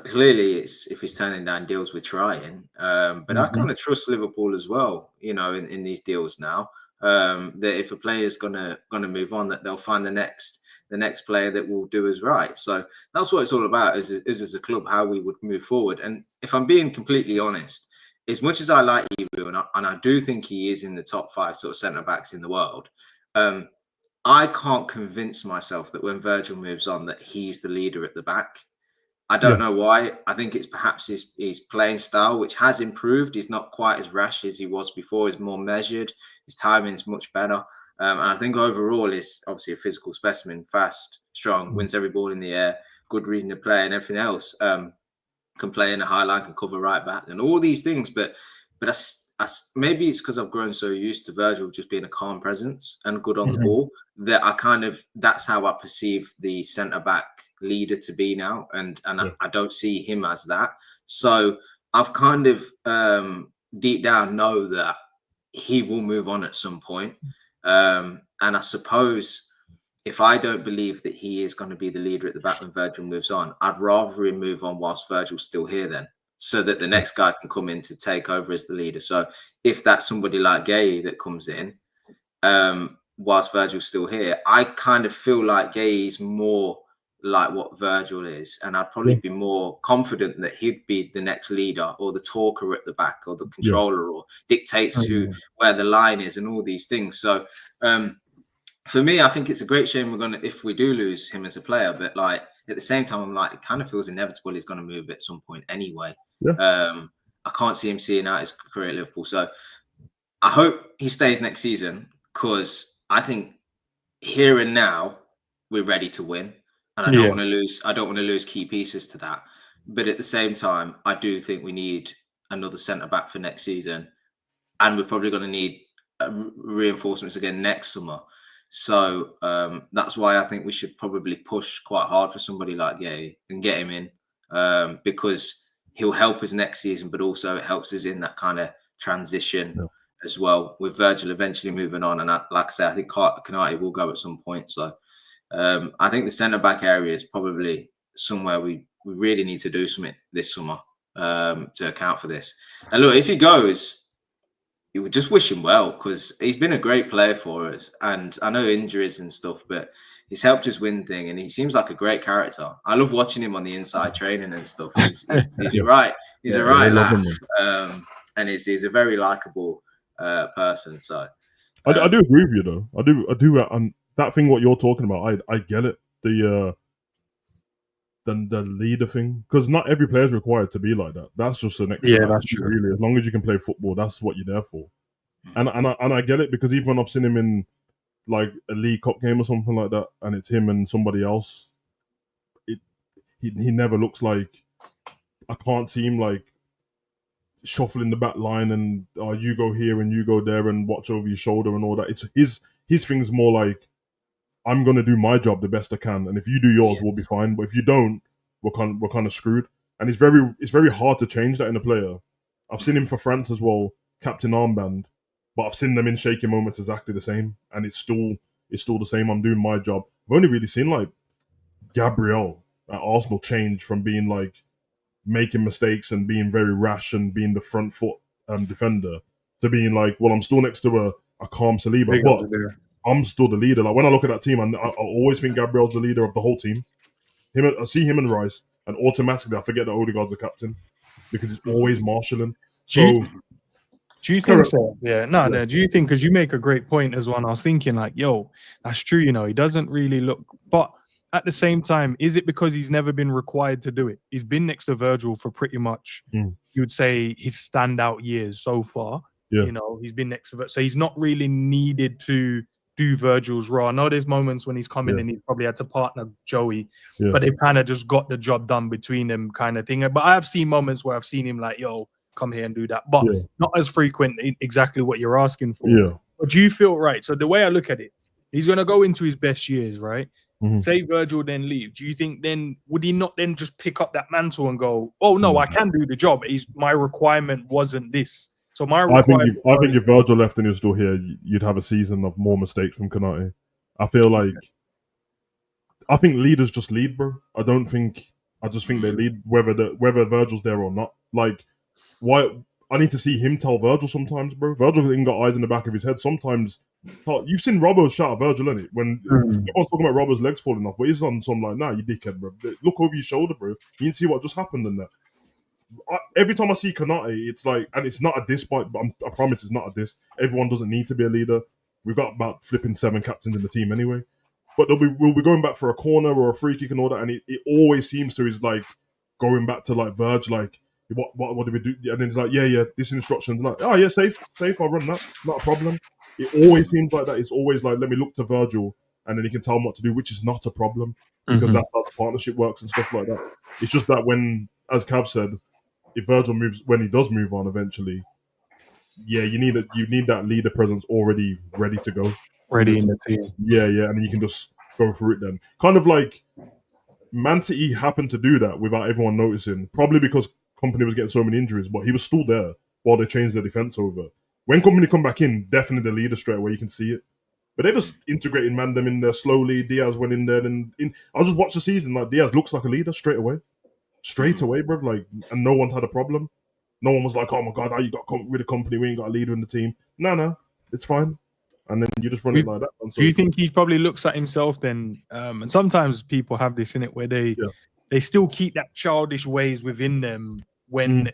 clearly it's if he's turning down deals, we're trying. But I kind of trust Liverpool as well, you know, in these deals now. That if a player is gonna move on, that they'll find the next player that will do us right. So that's what it's all about, is as a club, how we would move forward. And if I'm being completely honest, as much as I like Ibu, and I do think he is in the top 5 sort of centre backs in the world, I can't convince myself that when Virgil moves on that he's the leader at the back. I don't know why. I think it's perhaps his playing style, which has improved. He's not quite as rash as he was before. He's more measured. His timing's much better. And I think overall he's obviously a physical specimen, fast, strong, wins every ball in the air, good reading the play and everything else. Can play in a high line, can cover right back and all these things. But maybe it's because I've grown so used to Virgil just being a calm presence and good on the ball that that's how I perceive the centre-back leader to be now, and I don't see him as that. So I've kind of deep down know that he will move on at some point. And I suppose if I don't believe that he is going to be the leader at the back when Virgil moves on, I'd rather him move on whilst Virgil's still here then, so that the next guy can come in to take over as the leader. So if that's somebody like Gay that comes in whilst Virgil's still here, I kind of feel like Gay is more like what Virgil is, and I'd probably be more confident that he'd be the next leader or the talker at the back or the controller or dictates where the line is and all these things. So for me, I think it's a great shame if we do lose him as a player, but like at the same time, I'm like, it kind of feels inevitable he's going to move at some point anyway. Yeah. I can't see him seeing out his career at Liverpool. So I hope he stays next season, because I think here and now we're ready to win, and I don't want to lose. I don't want to lose key pieces to that. But at the same time, I do think we need another centre back for next season, and we're probably going to need reinforcements again next summer. So that's why I think we should probably push quite hard for somebody like Gay and get him in, because he'll help us next season, but also it helps us in that kind of transition as well, with Virgil eventually moving on. And like I said, I think Konate will go at some point. So I think the centre back area is probably somewhere we really need to do something this summer to account for this. And look, if he goes, you would just wish him well, because he's been a great player for us. And I know injuries and stuff, but he's helped us win things, and he seems like a great character. I love watching him on the inside training and stuff. He's right. He's a right laugh, and he's a very likable person. So I do agree with you though. I do. That thing what you're talking about, I get it. The leader thing, because not every player is required to be like that. That's just an extra. Yeah, that's true. Really, as long as you can play football, that's what you're there for. And I get it, because even when I've seen him in like a League Cup game or something like that, and it's him and somebody else, he never looks like, I can't see him like shuffling the back line and you go here and you go there and watch over your shoulder and all that. It's his thing's more like, I'm gonna do my job the best I can, and if you do yours, we'll be fine. But if you don't, we're kind of screwed. And it's very hard to change that in a player. I've seen him for France as well, captain armband, but I've seen them in shaky moments exactly the same, and it's still the same. I'm doing my job. I've only really seen like Gabriel at Arsenal change from being like making mistakes and being very rash and being the front foot defender to being like, well, I'm still next to a calm Saliba, but I'm still the leader. Like when I look at that team, I always think Gabriel's the leader of the whole team. I see him and Rice, and automatically I forget that Odegaard's the captain, because it's always marshalling. So, do you think so? Yeah, no. Do you think, because you make a great point as well? And I was thinking like, yo, that's true. You know, he doesn't really look, but at the same time, is it because he's never been required to do it? He's been next to Virgil for pretty much, you would say, his standout years so far. Yeah. You know, he's been next to Virgil, so he's not really needed to do Virgil's role. I know there's moments when he's coming and he's probably had to partner Joey, but they've kind of just got the job done between them, kind of thing. But I have seen moments where I've seen him like, yo, come here and do that, but not as frequent, exactly what you're asking for. Yeah. But do you feel right? So the way I look at it, he's going to go into his best years, right? Say Virgil then leave. Do you think then, would he not then just pick up that mantle and go, oh no, I can do the job. My requirement wasn't this. So I think if Virgil left and he was still here, you'd have a season of more mistakes from Konate. I think leaders just lead, bro. I just think they lead whether Virgil's there or not. Like, why? I need to see him tell Virgil sometimes, bro. Virgil ain't got eyes in the back of his head. Sometimes you've seen Robbo shout at Virgil, innit? When everyone's talking about Robbo's legs falling off, but he's on some like, nah, you dickhead, bro. Look over your shoulder, bro. You can see what just happened in that. Every time I see Konate, it's like, and it's not a diss, but I promise it's not a diss. Everyone doesn't need to be a leader. We've got about flipping 7 captains in the team anyway. But we'll be going back for a corner or a free kick and all that, and it always seems to is like going back to like Virg, like, what do we do? And then it's like, yeah, this instruction's like, oh yeah, safe, I'll run that, not a problem. It always seems like that. It's always like, let me look to Virgil, and then he can tell him what to do, which is not a problem, because that's how the partnership works and stuff like that. It's just that when, as Cav said, if Virgil moves, when he does move on eventually, you need that leader presence already ready to go. Ready in the team. Yeah, and then you can just go through it then. Kind of like Man City happened to do that without everyone noticing, probably because Company was getting so many injuries, but he was still there while they changed their defense over. When Company come back in, definitely the leader straight away, you can see it. But they just integrated them in there slowly. Diaz went in there, and I just watched the season, like Diaz looks like a leader straight away, bro. Like, and no one's had a problem. No one was like, oh my god, how you got rid of Company? We ain't got a leader in the team. No, it's fine. And then you just run it like that. So, do you think he probably looks at himself then? And sometimes people have this in it where they still keep that childish ways within them when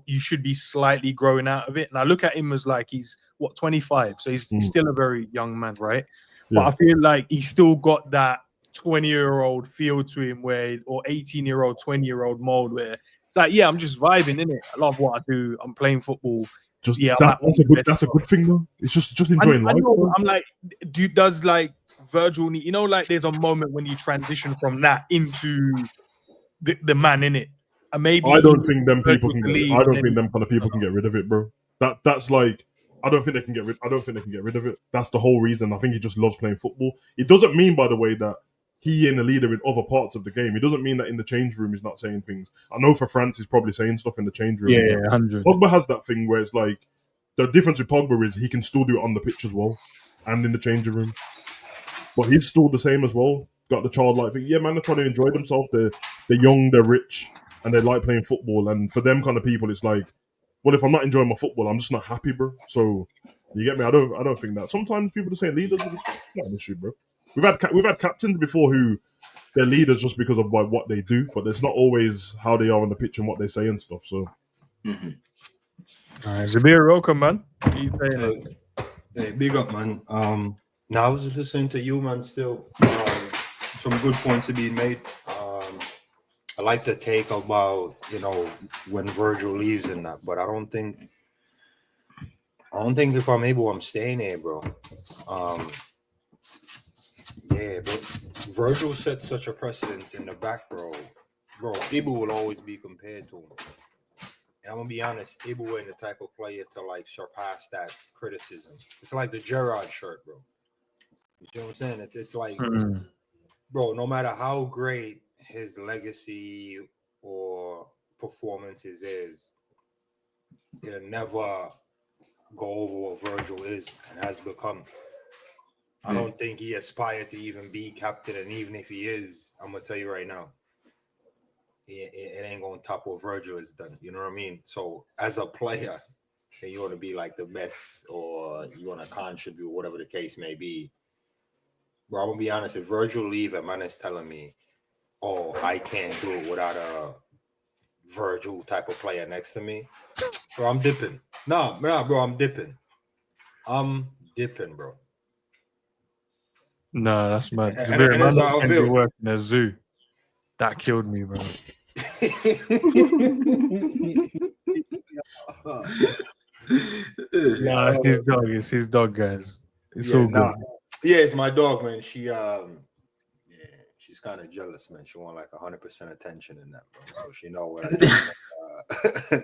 you should be slightly growing out of it. And I look at him as like he's 25, so he's still a very young man, right? but I feel like he's still got that 20-year-old feel to him, or 18-year-old, 20-year-old mode where it's like, yeah, I'm just vibing in it. I love what I do. I'm playing football. That's a good thing though. It's just enjoying life. Know, I'm like, does like Virgil need, like there's a moment when you transition from that into the man in it. And maybe I don't think them people can leave. I don't think them kind of people can get rid of it, bro. That's like, I don't think they can get rid of it. That's the whole reason. I think he just loves playing football. It doesn't mean, by the way, that he ain't a leader in other parts of the game. It doesn't mean that in the change room he's not saying things. I know for France he's probably saying stuff in the change room. Yeah, 100. Pogba has that thing where it's like, the difference with Pogba is he can still do it on the pitch as well and in the changing room. But he's still the same as well. Got the childlike thing. Yeah, man, they're trying to enjoy themselves. They're young, they're rich, and they like playing football. And for them kind of people, it's like, well, if I'm not enjoying my football, I'm just not happy, bro. So you get me? I don't think that. Sometimes people just say leaders, it's not an issue, bro. We've had captains before who they're leaders just because of what they do, but it's not always how they are on the pitch and what they say and stuff. So, Zabir, welcome, man. What are you saying? Hey, big up, man. Now I was listening to you, man. Still, some good points to be made. I like the take about when Virgil leaves and that, but I don't think if I'm able, I'm staying here, bro. Yeah, but Virgil set such a precedence in the back, bro. Ibu will always be compared to him. And I'm gonna be honest, Ibu ain't the type of player to like surpass that criticism. It's like the Gerrard shirt, bro. You see what I'm saying? It's like, bro, no matter how great his legacy or performances is, it'll never go over what Virgil is and has become. I don't think he aspired to even be captain, and even if he is, I'm gonna tell you right now, it ain't gonna top what Virgil has done. You know what I mean? So as a player, and you want to be like the best, or you want to contribute, whatever the case may be. Bro, I'm gonna be honest. If Virgil leave, a man is telling me, "Oh, I can't do it without a Virgil type of player next to me," bro, I'm dipping. Nah, bro, I'm dipping. Bro. No, that's mad. And that's how I feel. Work in a zoo. That killed me, bro. Nah, it's his dog. It's his dog, guys. It's all good. Yeah, it's my dog, man. She's kind of jealous, man. She want like 100% attention in that, bro. So she know what I do.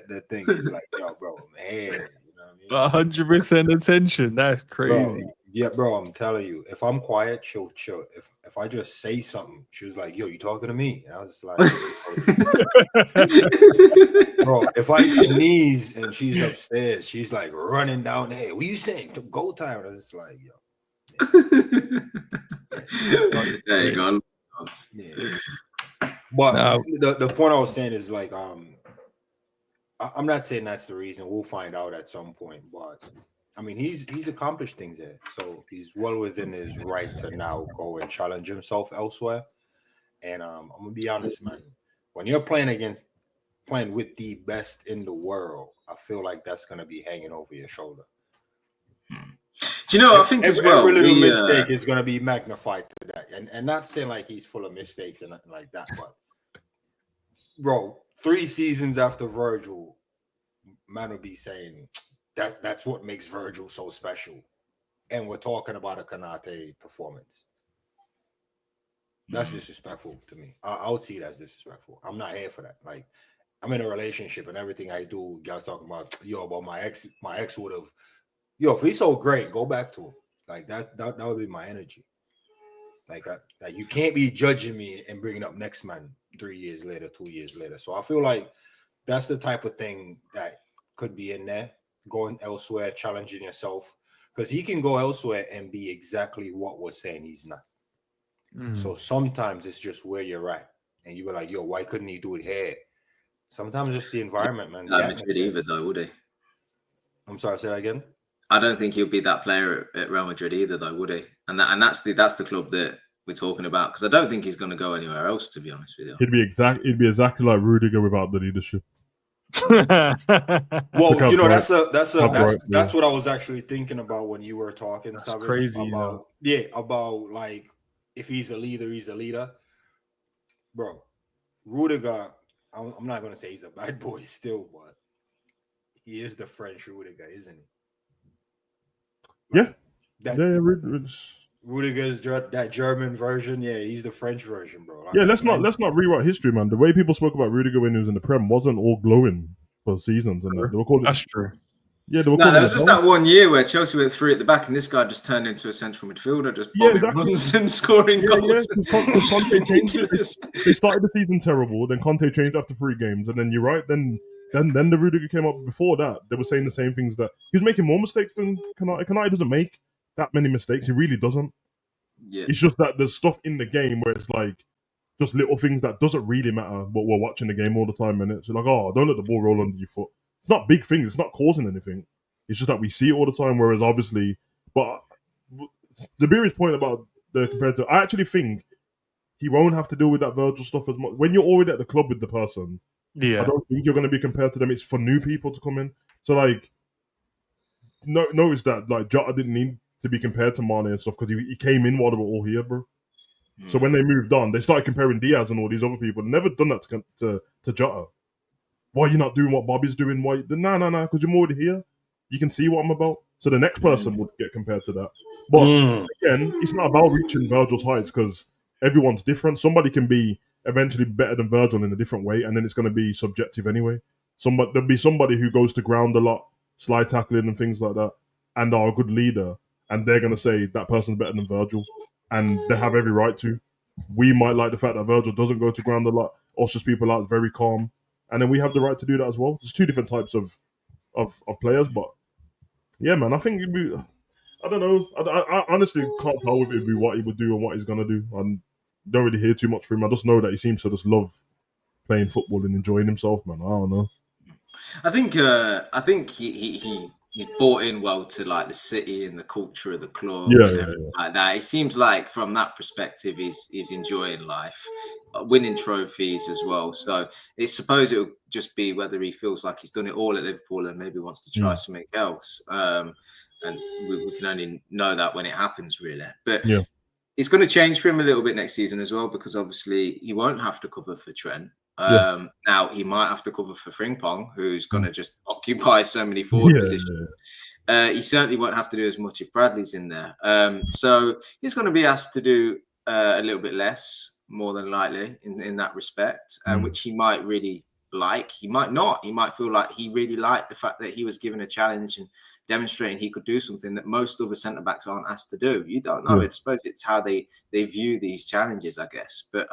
The thing is like, yo, bro, man. You know what I mean? 100% attention. That's crazy. Bro, yeah, bro. I'm telling you, if I'm quiet, she'll chill. If I just say something, she was like, "Yo, you talking to me?" And I was like, "Bro, if I sneeze and she's upstairs, she's like running down there. What you saying? To go time?" And I was like, "Yo." There you go. Yeah. But the point I was saying is like, I'm not saying that's the reason. We'll find out at some point, but I mean, he's accomplished things there, so he's well within his right to now go and challenge himself elsewhere. And I'm gonna be honest, man. When you're playing with the best in the world, I feel like that's gonna be hanging over your shoulder. Do you know? I think as well, every little mistake is gonna be magnified to that, and not saying like he's full of mistakes and nothing like that, but bro, 3 seasons after Virgil, man will be saying that's what makes Virgil so special, and we're talking about a Konate performance. That's disrespectful to me. I would see it as disrespectful. I'm not here for that. Like, I'm in a relationship, and everything I do, guys talking about, about my ex would have, if he's so great, go back to him. Like that would be my energy. Like you can't be judging me and bringing up next man 3 years later, 2 years later. So I feel like that's the type of thing that could be in there, going elsewhere, challenging yourself, because he can go elsewhere and be exactly what we're saying he's not. So sometimes it's just where you're at, and you were like, "Yo, why couldn't he do it here?" Sometimes it's the environment, man. Not Madrid either, though, would he? I'm sorry, say that again. I don't think he'll be that player at Real Madrid either, though, would he? And that's the club that we're talking about, because I don't think he's going to go anywhere else, to be honest with you. It'd be exactly like Rudiger without the leadership. Well, you know, right. that's what I was actually thinking about when you were talking. That's Savage, crazy, about like if he's a leader, he's a leader, bro. Rudiger, I'm not gonna say he's a bad boy still, but he is the French Rudiger, isn't he? Yeah. That Rudiger's that German version. Yeah, he's the French version, bro. Like, yeah, let's not rewrite history, man. The way people spoke about Rudiger when he was in the Prem wasn't all glowing for seasons, and they were calling. That's true. Yeah, they were no, there was just that one year where Chelsea went through at the back, and this guy just turned into a central midfielder, just bombing runs and scoring goals. Conte changed it. They started the season terrible, then Conte changed after 3 games, and then you're right. Then the Rudiger came up. Before that, they were saying the same things, that he was making more mistakes than Konate. Konate doesn't make that many mistakes. He really doesn't. Yeah. It's just that there's stuff in the game where it's like just little things that doesn't really matter, but we're watching the game all the time, and it's like, oh, don't let the ball roll under your foot. It's not big things. It's not causing anything. It's just that we see it all the time. Whereas obviously, but the Beery's point about the compared to, I actually think he won't have to deal with that Virgil stuff as much. When you're already at the club with the person, I don't think you're going to be compared to them. It's for new people to come in. So like, notice that like Jota didn't need to be compared to Mane and stuff because he came in while they were all here, bro. So when they moved on, they started comparing Diaz and all these other people. They've never done that to Jota. Why are you not doing what Bobby's doing? Why? No, because you're already here. You can see what I'm about. So the next person would get compared to that. But again, it's not about reaching Virgil's heights because everyone's different. Somebody can be eventually better than Virgil in a different way, and then it's going to be subjective anyway. There'll be somebody who goes to ground a lot, slide tackling and things like that, and are a good leader, and they're going to say that person's better than Virgil, and they have every right to. We might like the fact that Virgil doesn't go to ground a lot, or just people out very calm, and then we have the right to do that as well. There's 2 different types of players, but yeah, man, I think it'd be, I don't know. I honestly can't tell if it'd be what he would do and what he's gonna do. I don't really hear too much from him. I just know that he seems to just love playing football and enjoying himself, man. I don't know. I think he bought in well to like the city and the culture of the club and everything like that. It seems like from that perspective, he's enjoying life, winning trophies as well. So it's suppose it'll just be whether he feels like he's done it all at Liverpool and maybe wants to try something else. And we can only know that when it happens, really. But it's going to change for him a little bit next season as well, because obviously he won't have to cover for Trent. Now he might have to cover for Frimpong, who's going to just occupy so many forward positions. He certainly won't have to do as much if Bradley's in there. So he's going to be asked to do a little bit less, more than likely, in that respect, which he might really like. He might not. He might feel like he really liked the fact that he was given a challenge and demonstrating he could do something that most other centre-backs aren't asked to do. You don't know. I suppose it's how they view these challenges, I guess. But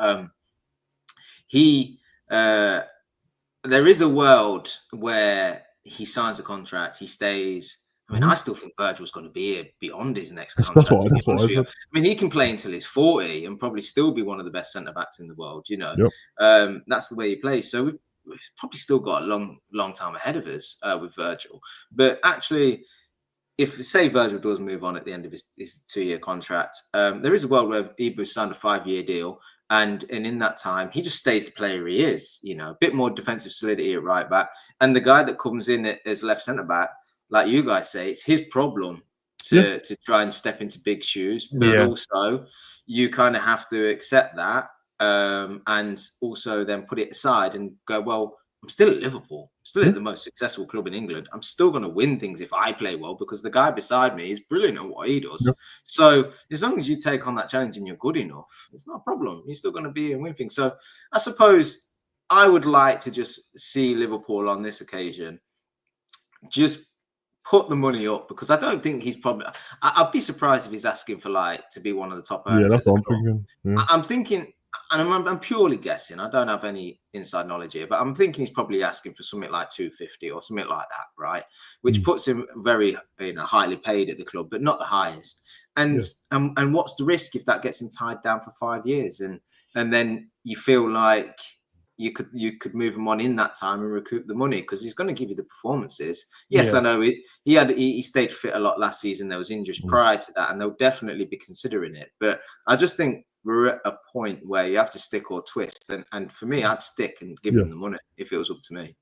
there is a world where he signs a contract, he stays. I mean, I still think Virgil's going to be here beyond his next contract. That's what I mean, he can play until he's 40 and probably still be one of the best centre-backs in the world, you know. That's the way he plays. So we've probably still got a long time ahead of us with Virgil. But actually, if, say, Virgil does move on at the end of his 2-year contract, there is a world where Ibra signed a 5-year deal. And in that time, he just stays the player he is, you know, a bit more defensive solidity at right back. And the guy that comes in as left centre back, like you guys say, it's his problem to try and step into big shoes. But also, you kind of have to accept that and also then put it aside and go, well, I'm still at Liverpool, still at the most successful club in England. I'm still going to win things if I play well because the guy beside me is brilliant at what he does. So as long as you take on that challenge and you're good enough, it's not a problem. You're still going to be and win things. So I suppose I would like to just see Liverpool on this occasion just put the money up, because I don't think he's probably. I'd be surprised if he's asking for like to be one of the top earners. Yeah, that's what I'm thinking. I'm thinking. And I'm purely guessing. I don't have any inside knowledge here, but I'm thinking he's probably asking for something like 250 or something like that, right? Which puts him very, highly paid at the club, but not the highest. And what's the risk if that gets him tied down for 5 years, and then you feel like you could move him on in that time and recoup the money, because he's going to give you the performances. Yes, I know it. He stayed fit a lot last season. There was injuries prior to that, and they'll definitely be considering it. But I just think we're at a point where you have to stick or twist. And for me, I'd stick and give him the money if it was up to me.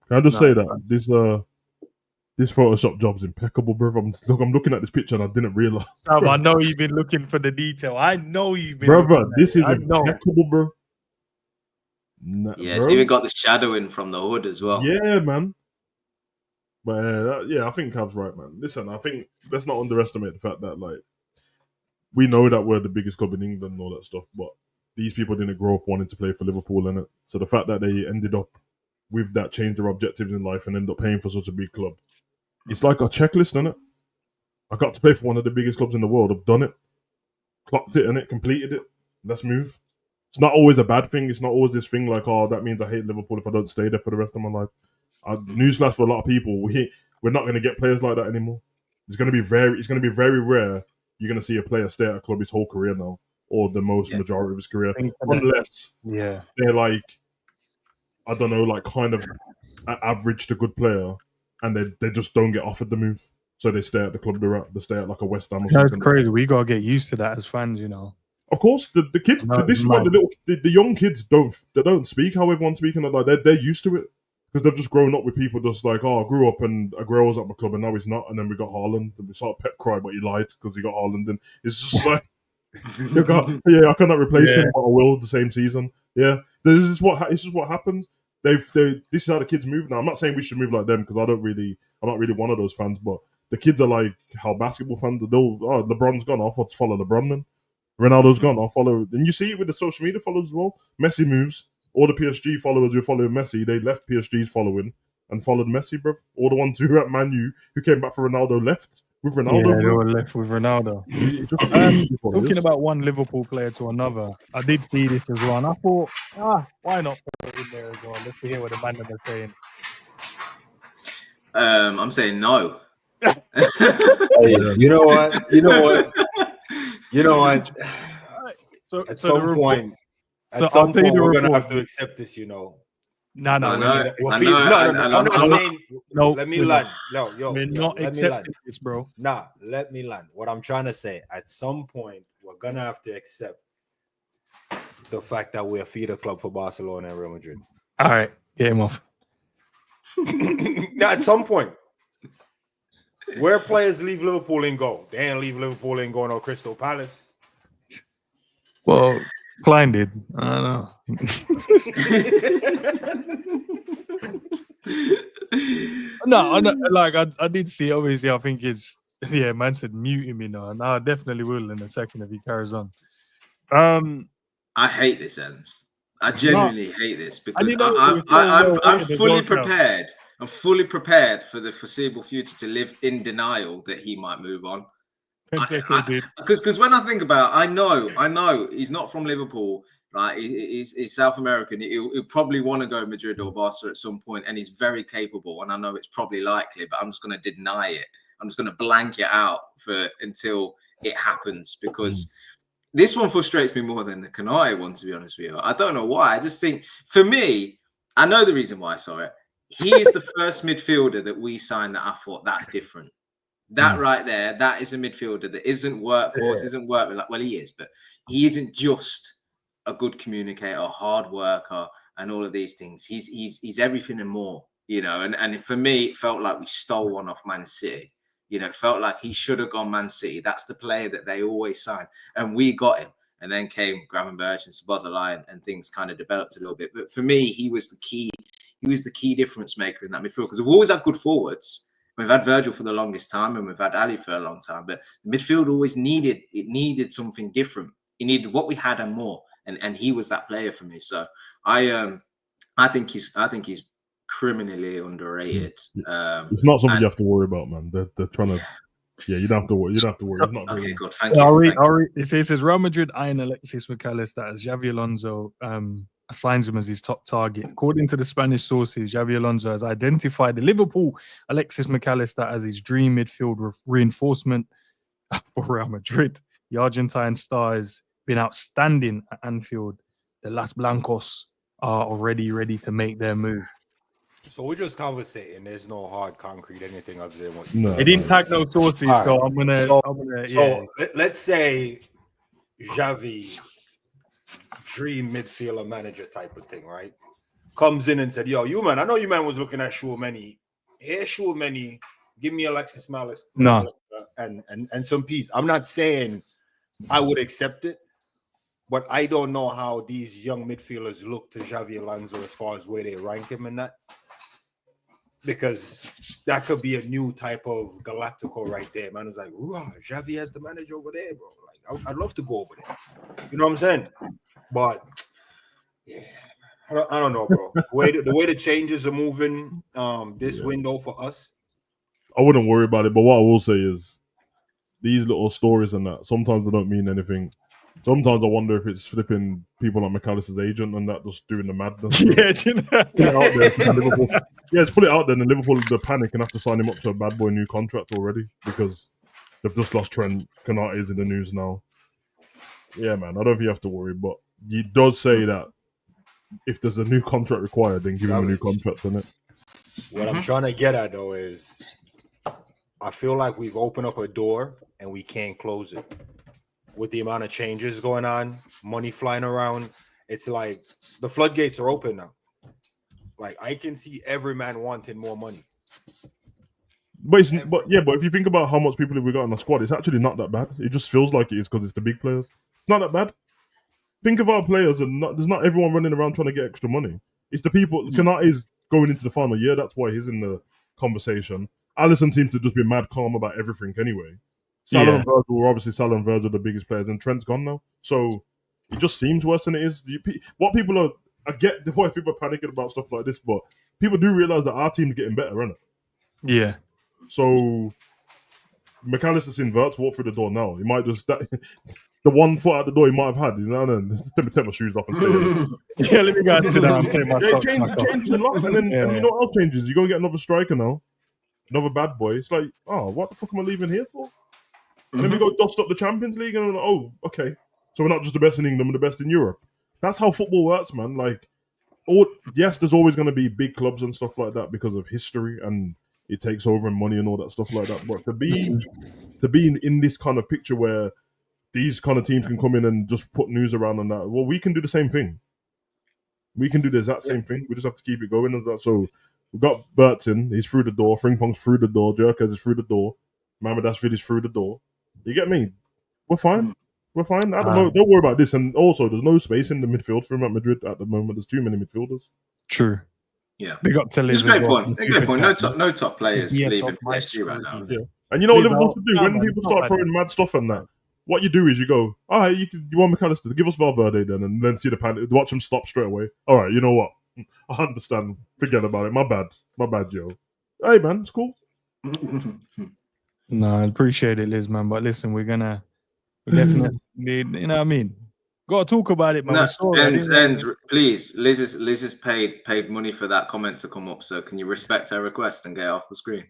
Can I just No. say that this Photoshop job's impeccable, bro. I'm looking at this picture and I didn't realize. Sam, I know you've been looking for the detail. I know you've been Brother, looking this at is it. I know. impeccable, bro. Yeah, it's bro. even got the shadowing from the hood as well. Yeah, man. But I think Cav's right, man. Listen, I think let's not underestimate the fact that like we know that we're the biggest club in England and all that stuff, but these people didn't grow up wanting to play for Liverpool, innit? So the fact that they ended up with that, changed their objectives in life and end up paying for such a big club, it's like a checklist, innit? I got to play for one of the biggest clubs in the world. I've done it, clocked it, innit? Completed it. Let's move. It's not always a bad thing. It's not always this thing like, oh, that means I hate Liverpool if I don't stay there for the rest of my life. Newsflash for a lot of people: we're not going to get players like that anymore. It's going to be very rare. You're going to see a player stay at a club his whole career now, or the majority of his career, unless they're like, I don't know, like kind of an average to good player, and they just don't get offered the move, so they stay at the club they're at. They stay at like a West Ham or something. That's crazy. We gotta get used to that as fans, you know. Of course, the kids. This is why the young kids don't speak how everyone's speaking. Like they're used to it because they've just grown up with people just like, oh, I grew up and Aguero was at my club and now he's not, and then we got Haaland. And we saw Pep cry, but he lied because he got Haaland, and it's just like, I cannot replace him, but I will the same season. Yeah, this is what happens. This is how the kids move now. I'm not saying we should move like them because I'm not really one of those fans, but the kids are like how basketball fans are. LeBron's gone, I'll follow LeBron then. Ronaldo's gone, I'll follow. And you see it with the social media followers as well. Messi moves. All the PSG followers who are following Messi, they left PSG's following and followed Messi, bro. All the ones who were at Man U who came back for Ronaldo left with Ronaldo. Yeah, they were left with Ronaldo. Talking about one Liverpool player to another, I did see this as well, and I thought, why not put it in there as well? Let's hear what the man are saying. I'm saying no. You know what? So at some point, we're gonna have to accept this. You know. No. Let me land. We're not accepting this, bro. Nah, let me land. What I'm trying to say, at some point, we're gonna have to accept the fact that we're a feeder club for Barcelona and Real Madrid. All right, get him off. At some point, where players leave Liverpool and go, they ain't leave Liverpool and go no Crystal Palace. Well, Klein did. I don't know. No, like I did see. Obviously, I think it's man said muting me now, and I definitely will in a second if he carries on. I hate this, Ends. I genuinely hate this because I'm fully prepared. I'm fully prepared for the foreseeable future to live in denial that he might move on. Because when I think about it, I know he's not from Liverpool. Like he's South American. He'll probably want to go Madrid or Barca at some point, and he's very capable. And I know it's probably likely, but I'm just going to deny it. I'm just going to blank it out until it happens, because this one frustrates me more than the Konate one, to be honest with you. I don't know why. I just think, for me, I know the reason why I saw it. He is the first midfielder that we signed that I thought that's different. That right there, that is a midfielder that isn't workhorse, isn't work like, well, he is, but he isn't just a good communicator, hard worker, and all of these things. He's everything and more, you know. And for me, it felt like we stole one off Man City. You know, it felt like he should have gone Man City. That's the player that they always sign, and we got him. And then came Gravenberch and Szoboszlai, and things kind of developed a little bit. But for me, he was the key. He was the key difference maker in that midfield, because we've always had good forwards. We've had Virgil for the longest time, and we've had Ali for a long time. But the midfield always needed something different. It needed what we had and more. And he was that player for me. So I think he's criminally underrated. It's not something you have to worry about, man. They're trying to. Yeah, you don't have to worry. It's not okay, really. good. Thank you. It says Real Madrid eyeing Alexis McAllister as Xavi Alonso assigns him as his top target. According to the Spanish sources, Xavi Alonso has identified the Liverpool Alexis McAllister as his dream midfield reinforcement for Real Madrid. The Argentine star has been outstanding at Anfield. The Las Blancos are already ready to make their move. So we're just conversating. There's no hard concrete anything other than what they didn't tag no sources, right. So I'm gonna. So let's say Xavi dream midfielder manager type of thing, right? comes in and said, "Yo, you man, I know you man was looking at Chouameni. Here's Chouameni. Give me Alexis Malis and some peace." I'm not saying I would accept it, but I don't know how these young midfielders look to Xavi Alonso as far as where they rank him in that. Because that could be a new type of Galactico right there. Man was like, "Rah, Xavi has the manager over there, bro. Like, I'd love to go over there." You know what I'm saying? But yeah, I don't know, bro. The way the changes are moving this window for us. I wouldn't worry about it, but what I will say is these little stories and that sometimes they don't mean anything. Sometimes I wonder if it's flipping people like McAllister's agent and that just doing the madness. Yeah, do you know? Put it out there for Liverpool. Yeah, just put it out there, and then Liverpool the panic and have to sign him up to a bad boy new contract already because they've just lost Trent. Konate is in the news now. Yeah, man, I don't think you have to worry, but he does say that if there's a new contract required, then give him a new contract, innit? What I'm trying to get at though is I feel like we've opened up a door and we can't close it. With the amount of changes going on, money flying around, it's like the floodgates are open now. Like I can see every man wanting more money. But if you think about how much people we got in the squad, it's actually not that bad. It just feels like it is because it's the big players. It's not that bad. Think of our players, and there's not everyone running around trying to get extra money. It's the people. Konate is going into the final year. That's why he's in the conversation. Alisson seems to just be mad calm about everything anyway. Salah and Virgil were obviously Salah and Virgil the biggest players, and Trent's gone now. So it just seems worse than it is. I get why people are panicking about stuff like this, but people do realize that our team's getting better, isn't it? Yeah. So McAllister's inverts walk through the door now. He might just the one foot out the door he might have had. You know, and let me take my shoes off and say, yeah, let me go and sit down and take my socks. Changes a lot, and then and you know what else changes? You're gonna get another striker now, another bad boy. It's like, oh, what the fuck am I leaving here for? And then we go dust up the Champions League, and we're like, oh, okay. So we're not just the best in England, we're the best in Europe. That's how football works, man. Like, yes, there's always going to be big clubs and stuff like that because of history and it takes over and money and all that stuff like that. But to be in this kind of picture where these kind of teams can come in and just put news around and that, well, we can do the same thing. We can do the exact same thing. We just have to keep it going and that. So we've got Bertz in, he's through the door. Frimpong's through the door. Djerkes is through the door. Mamardashvili is through the door. You get me? We're fine. We're fine. I don't know. Don't worry about this. And also, there's no space in the midfield for Real Madrid at the moment. There's too many midfielders. True. Yeah. Big up to Liz. It's a great point. A great point. No top players leaving PSG right now. Yeah. And you know what Liverpool should do? When people start throwing mad stuff and that, what you do is you go, all right, you want McAllister, give us Valverde then, and then see the panic. Watch him stop straight away. All right, you know what? I understand. Forget about it. My bad, Joe. Hey, man, it's cool. No, I appreciate it, Liz, man. But listen, we definitely need, you know what I mean? Got to talk about it, man. Ends, please. Liz has paid money for that comment to come up, so can you respect her request and get it off the screen?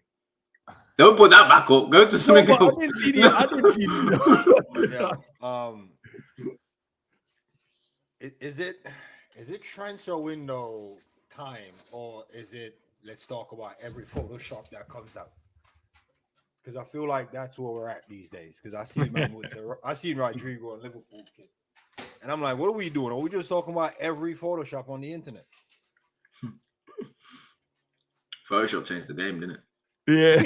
Don't put that back up. Go to something else. I didn't see Is it transfer window time, or is it let's talk about every Photoshop that comes out? Because I feel like that's where we're at these days. Because I seen Rodrigo and Liverpool kid, and I'm like, what are we doing? Are we just talking about every Photoshop on the internet? Photoshop changed the game, didn't it? Yeah.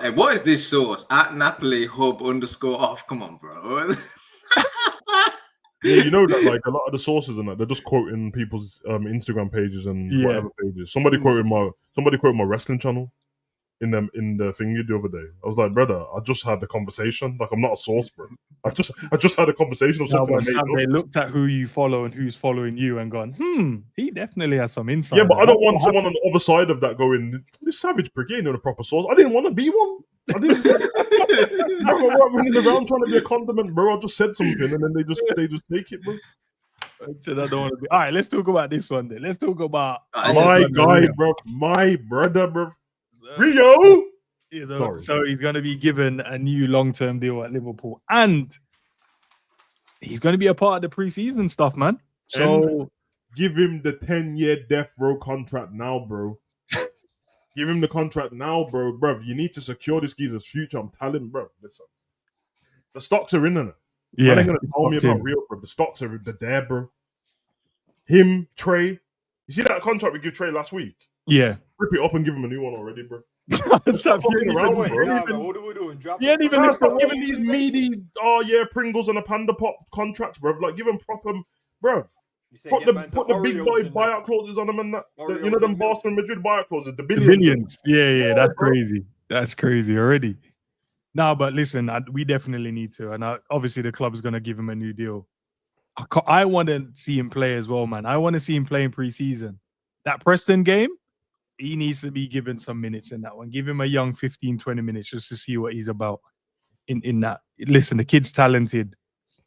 Hey, what is this source? At Napoli hub _off. Come on, bro. Yeah, you know that like a lot of the sources and that they're just quoting people's Instagram pages and whatever pages. Somebody quoted my wrestling channel in the thingy the other day. I was like, brother, I just had the conversation. Like, I'm not a source, bro. I just had a conversation of something. They looked at who you follow and who's following you and gone, he definitely has some insight. Yeah, but I don't want someone on the other side of that going, this savage prick ain't a proper source. I didn't want to be one. I didn't. I'm running around trying to be a condiment, bro. I just said something and then they just take it, bro. I said I don't want to be. All right, let's talk about this one then. Let's talk about my guy, bro. My brother, bro. Rio. So he's going to be given a new long-term deal at Liverpool, and he's going to be a part of the preseason stuff, man. So and give him the 10-year death row contract now, bro. Give him the contract now, bro. Bro, you need to secure this geezer's future. I'm telling, bro. Listen, the stocks are in it. Man, Yeah. they're gonna tell me Locked about in. Real, bro. The stocks are there, bro. Him, Trey. You see that contract we give Trey last week? Yeah. Rip it up and give him a new one already, bro. Stop fucking around, Wait, bro. nah, man, what are we doing? Drop You ain't it even Nah, if stop the giving these meaty, Pringles and a Panda Pop contracts, bro. Like, give them proper, bro. Put the big boy buyout clauses on them and that. You know them Barcelona Madrid buyout clauses, the the billions. billions. Yeah, that's bro. crazy. That's crazy already. No, but listen, we definitely need to. And obviously the club is going to give him a new deal. I want to see him play as well, man. I want to see him play in pre-season. That Preston game, he needs to be given some minutes in that one. Give him a young 15, 20 minutes just to see what he's about in that. Listen, the kid's talented.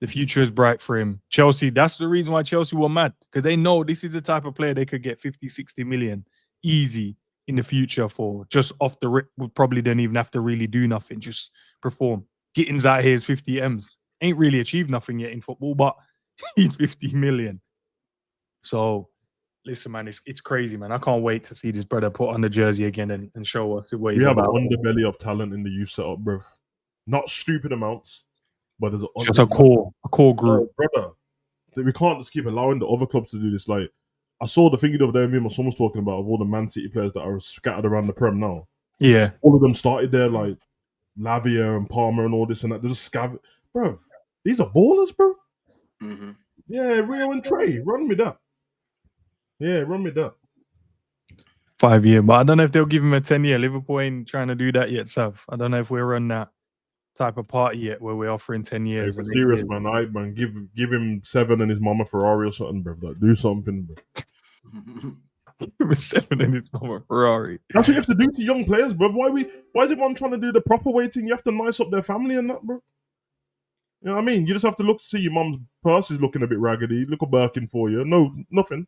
The future is bright for him. Chelsea, that's the reason why Chelsea were mad, because they know this is the type of player they could get 50, 60 million easy in the future for, just off the rip. Would probably don't even have to really do nothing, just perform. Gittins out here is 50 M's. Ain't really achieved nothing yet in football, but he's 50 million. So listen, man, it's crazy, man. I can't wait to see this brother put on the jersey again and show us what he's We have about. an underbelly of talent in the youth setup, bro. Not stupid amounts, but there's Just a core group. brother. We can't just keep allowing the other clubs to do this. Like, I saw the thing the other day, me and my son was talking about, of all the Man City players that are scattered around the Prem now. Yeah. All of them started there, like Lavia and Palmer and all this and that. They're just bro. These are ballers, bro. Mm-hmm. Yeah, Rio and Trey, run me that. Yeah, run me that. 5 year, but I don't know if they'll give him a 10-year. Liverpool ain't trying to do that yet, Sav. I don't know if we're on that type of party yet where we're offering 10 years. Hey, serious, man. Man, give him 7 and his mama Ferrari or something, bro. Like, do something, bro. Give him 7 and his mama Ferrari. That's what you have to do to young players, bro. Why is everyone trying to do the proper way thing? You have to nice up their family and that, bro. You know what I mean? You just have to look to see your mum's purse is looking a bit raggedy. Look a Birkin for you. No, nothing.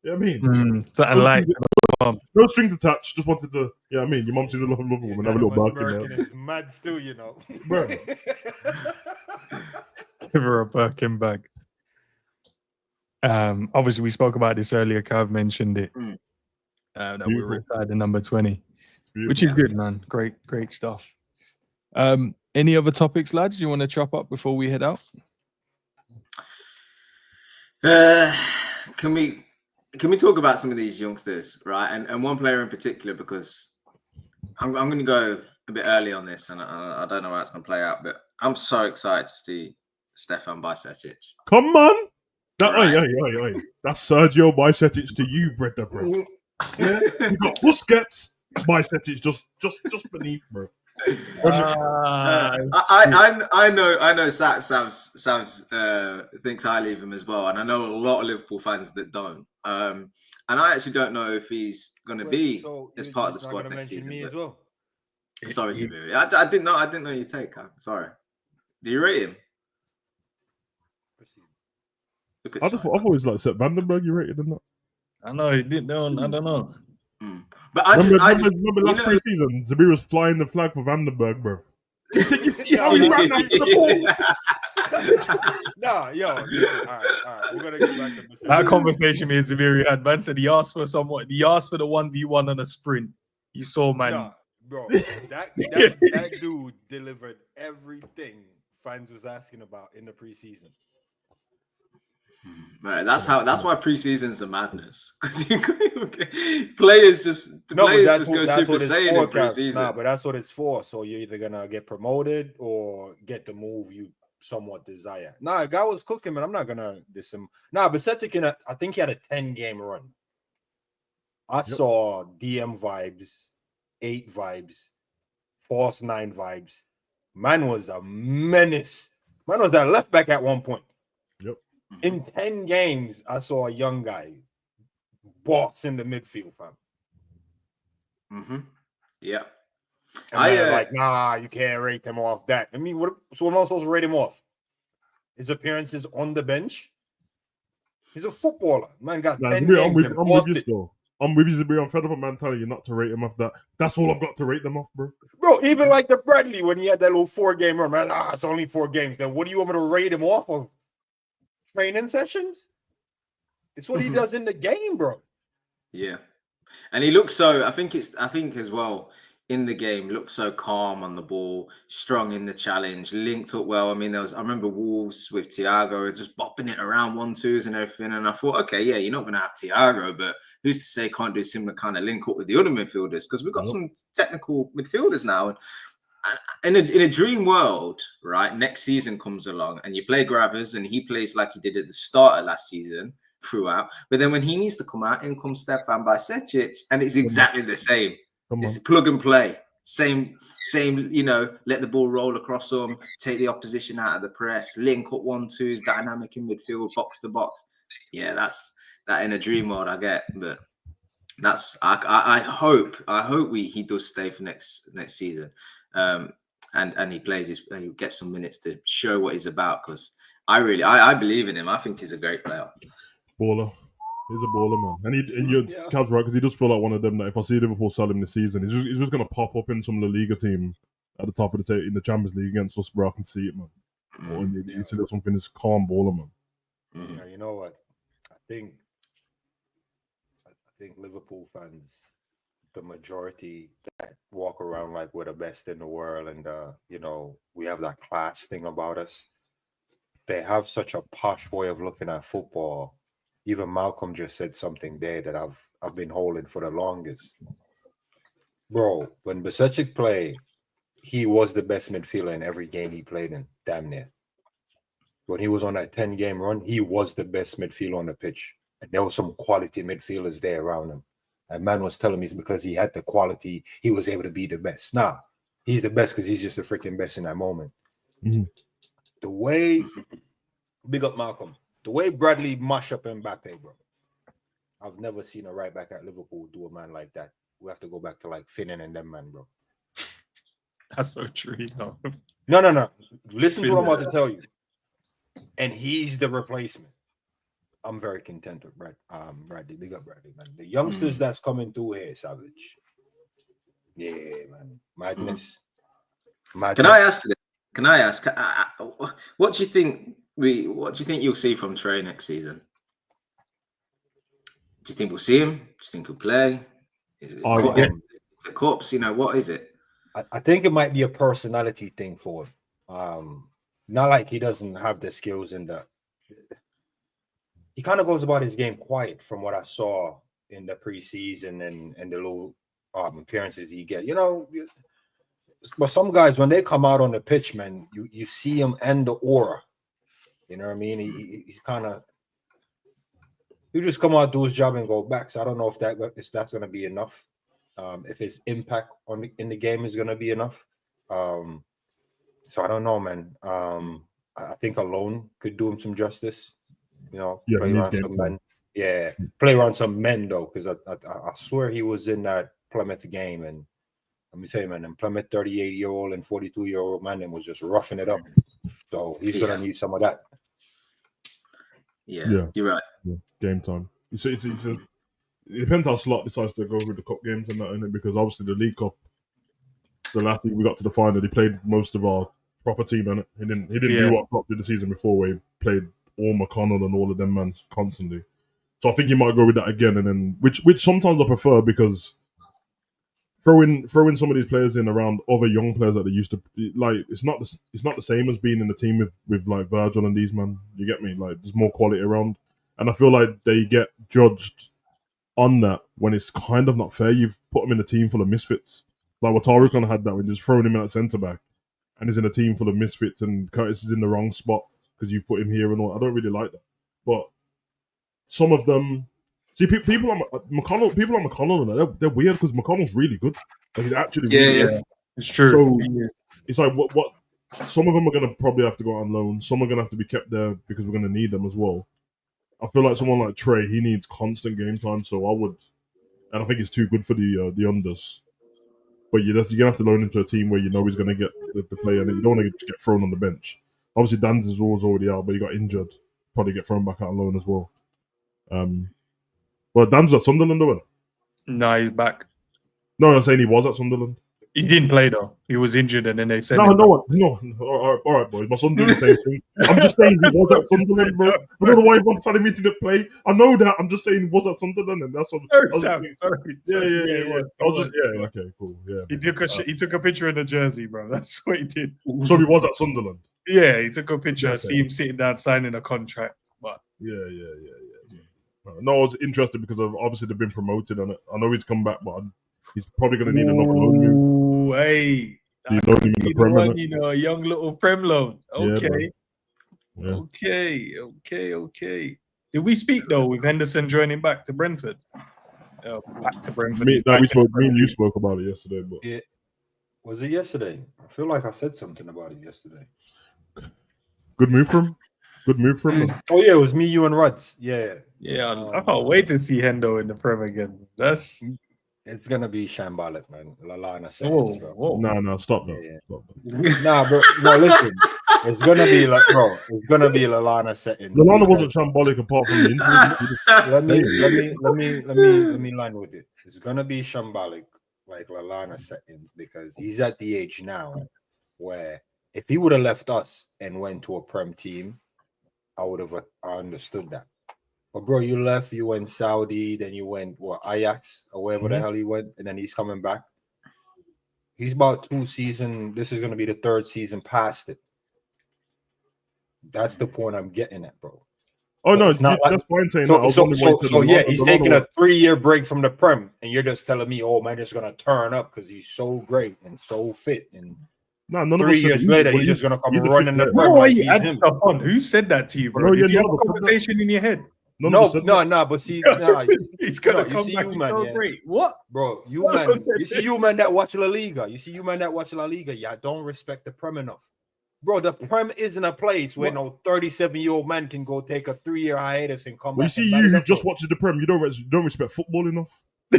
You know what I mean? No strings attached. Just wanted to, you know what I mean? Your mum seems a lovely woman and have a little Birkin there. It's mad still, you know. Bro. Give her a Birkin bag. Obviously, we spoke about this earlier. Cav mentioned it. That we retired the number 20, which is good, man. Great stuff. Any other topics, lads, you want to chop up before we head out? Can we talk about some of these youngsters, right? And one player in particular, because I'm going to go a bit early on this, and I don't know how it's going to play out, but I'm so excited to see Stefan Bajcetic. Come on. That's Sergio Bajcetic to you, brother, bro. Yeah, you got Busquets, Bajcetic just beneath, bro. I know Sam's thinks highly of him as well, and I know a lot of Liverpool fans that don't. And I actually don't know if he's going to be as part of the squad next season. Me as well. Sorry, Zibiri. I didn't know your take. I'm sorry. Do you rate him? I've always like Sepp Vandenberg. You rated him that? I know he didn't. I don't know. But remember last pre-season, Zabir was flying the flag for Vandenberg, bro. You how he ran after the ball. Nah, yo. All right. We're gonna get back to this. That conversation me and Zabiri had, man said he asked for the 1v1 on a sprint. You saw, man. Nah, bro, that dude delivered everything fans was asking about in the preseason. Right, that's why preseason's a madness, because players just go Super Saiyan in preseason. Nah, but that's what it's for. So you're either gonna get promoted or get the move you somewhat desire. Nah, guy was cooking, man. I'm not gonna diss him. Nah, but Cetic, I think he had a 10-game run. I saw DM vibes, 8 vibes, Force 9 vibes. Man was a menace. Man was that left back at one point. In 10 games, I saw a young guy boss in the midfield, fam. Yeah. And like, nah, you can't rate him off that. I mean, what am I supposed to rate him off? His appearances on the bench? He's a footballer. Man got 10 games. I'm with you still. I'm with you, Zabir. I'm fed up of man telling you not to rate him off that. That's all I've got to rate them off, bro. Bro, even like the Bradley when he had that little 4-game run, man. It's only 4 games. Then what do you want me to rate him off of? Training sessions? It's what he does in the game, bro. Yeah. And he looks so, I think as well, in the game, looked so calm on the ball, strong in the challenge, linked up well. I mean, I remember Wolves with Thiago just bopping it around 1-2s and everything. And I thought, okay, yeah, you're not going to have Thiago, but who's to say can't do a similar kind of link up with the other midfielders? Because we've got some technical midfielders now. And in a dream world, right, next season comes along and you play Gravers and he plays like he did at the start of last season throughout. But then when he needs to come out, in comes Stefan Bajcetic, and it's exactly the same. It's plug and play. Same, let the ball roll across them, take the opposition out of the press, link up 1-2s, dynamic in midfield, box to box. Yeah, that's that in a dream world I get. But that's I hope he does stay for next season. And he he gets some minutes to show what he's about, because I believe in him. I think he's a great player. Baller. He's a baller, man. And you're Cal's right, because he does feel like one of them that if I see Liverpool sell him this season, he's just going to pop up in some La Liga team at the top of the in the Champions League against us, bro. I can see it, man. Or you see something this calm baller, man. Yeah, you know what? I think Liverpool fans, the majority that walk around like we're the best in the world, and we have that class thing about us. They have such a posh way of looking at football. Even Malcolm just said something there that I've been holding for the longest. Bro, when Bajcetic played, he was the best midfielder in every game he played in, damn near. When he was on that 10-game run, he was the best midfielder on the pitch. And there were some quality midfielders there around him. And man was telling me it's because he had the quality, he was able to be the best. Nah, he's the best because he's just the freaking best in that moment. Mm-hmm. The way, big up Malcolm, the way Bradley mash up Mbappe, bro. I've never seen a right back at Liverpool do a man like that. We have to go back to like Finnan and them, man, bro. That's so true. No. Listen to what I'm about to tell you. And he's the replacement. I'm very content with Bradley. Big up Bradley, man. The youngsters that's coming through here, Savage. Yeah, man. Madness. Can I ask? What do you think? What do you think you'll see from Trey next season? Do you think we'll see him? Do you think he'll play? The corpse, what is it? I think it might be a personality thing for him. Not like he doesn't have the skills in the. He kind of goes about his game quiet from what I saw in the preseason and the little appearances he get. But some guys, when they come out on the pitch, man, you see him and the aura. You know what I mean? He's kind of. You just come out, do his job, and go back. So I don't know if that's going to be enough. If his impact in the game is going to be enough. So I don't know, man. I think alone could do him some justice. Play around some men. Yeah, play around some men though, because I swear he was in that Plymouth game, and let me tell you, man, and Plymouth 38-year-old and 42-year-old man was just roughing it up. So he's gonna need some of that. Yeah, you're right. Yeah. Game time. It depends how Slot decides to go with the cup games and that, innit? Because obviously the League Cup, the last thing we got to the final, he played most of our proper team, innit? He didn't do what Klopp did the season before, where he played all McConnell and all of them man constantly. So I think he might go with that again, and then which sometimes I prefer, because throwing some of these players in around other young players that they used to like, it's not the same as being in the team with like Virgil and these man. You get me? Like, there's more quality around, and I feel like they get judged on that when it's kind of not fair. You've put them in a team full of misfits. Like Wataru kind of had that when just throwing him in at centre back, and he's in a team full of misfits, and Curtis is in the wrong spot because you put him here and all. I don't really like that, but some of them. See, people like McConnell, they're weird because McConnell's really good. Like, he's actually really good. It's true. So it's like what some of them are gonna probably have to go out on loan. Some are gonna have to be kept there because we're gonna need them as well. I feel like someone like Trey, he needs constant game time. So I would, and I think he's too good for the unders. But you're gonna have to loan him to a team where you know he's gonna get the play, and you don't want to get thrown on the bench. Obviously, Dan's is already out, but he got injured. Probably get thrown back out on loan as well. Well, Dan's at Sunderland, though. No, he's back. No, I'm saying he was at Sunderland. He didn't play though. He was injured, and then they said, No. All right, boys. My son's doing the same thing. I'm just saying he was at Sunderland, bro. I don't know why everyone's telling me to play. I know that. I'm just saying he was at Sunderland, and that's what. Sorry. Okay, cool. Yeah. He took a picture in the jersey, bro. That's what he did. So he was at Sunderland. Yeah, he took a picture. Okay. I see him sitting down signing a contract. But Yeah. No, I was interested because obviously they've been promoted, and I know he's come back, but he's probably going to need another loan move. Ooh, hey. Do you know him in the Premier League? A young little Prem loan. Okay. Yeah. Okay. Did we speak though with Henderson joining back to Brentford? Back to Brentford. Me and you spoke about it yesterday, but Yeah. Was it yesterday? I feel like I said something about it yesterday. good move from him. Oh yeah, it was me, you, and Ruds. Yeah. Yeah, I can't wait to see Hendo in the Prem again. It's gonna be shambolic, man. Lalana says, bro. Oh. No, stop that. Yeah. Stop that. Nah, bro. No, listen. It's gonna be like, bro. It's gonna be Lalana settings. Lalana wasn't shambolic apart from the injury. let me line with it. It's gonna be shambolic like Lalana settings because he's at the age now where if he would have left us and went to a Prem team, I would have understood that. But bro, you left, you went Saudi, then you went Ajax or wherever the hell he went, and then he's coming back. He's about 2 seasons. This is going to be the 3rd season past it. That's the point I'm getting at, bro. Oh, no, it's not that's fine saying that. So yeah, he's taking a 3-year break from the Prem, and you're just telling me, oh, man, just going to turn up because he's so great and so fit. And none 3 years later, he's just going to come running the Prem. Why you add stuff on? Who said that to you, bro? Did you have a conversation in your head? No, but see, he's gonna come back. Man, great. What, bro? You man that watch La Liga. Yeah, don't respect the Prem enough, bro. The Prem isn't a place where no 37-year-old man can go take a 3-year hiatus and come back. You see, you who just watches the Prem, you don't respect football enough. I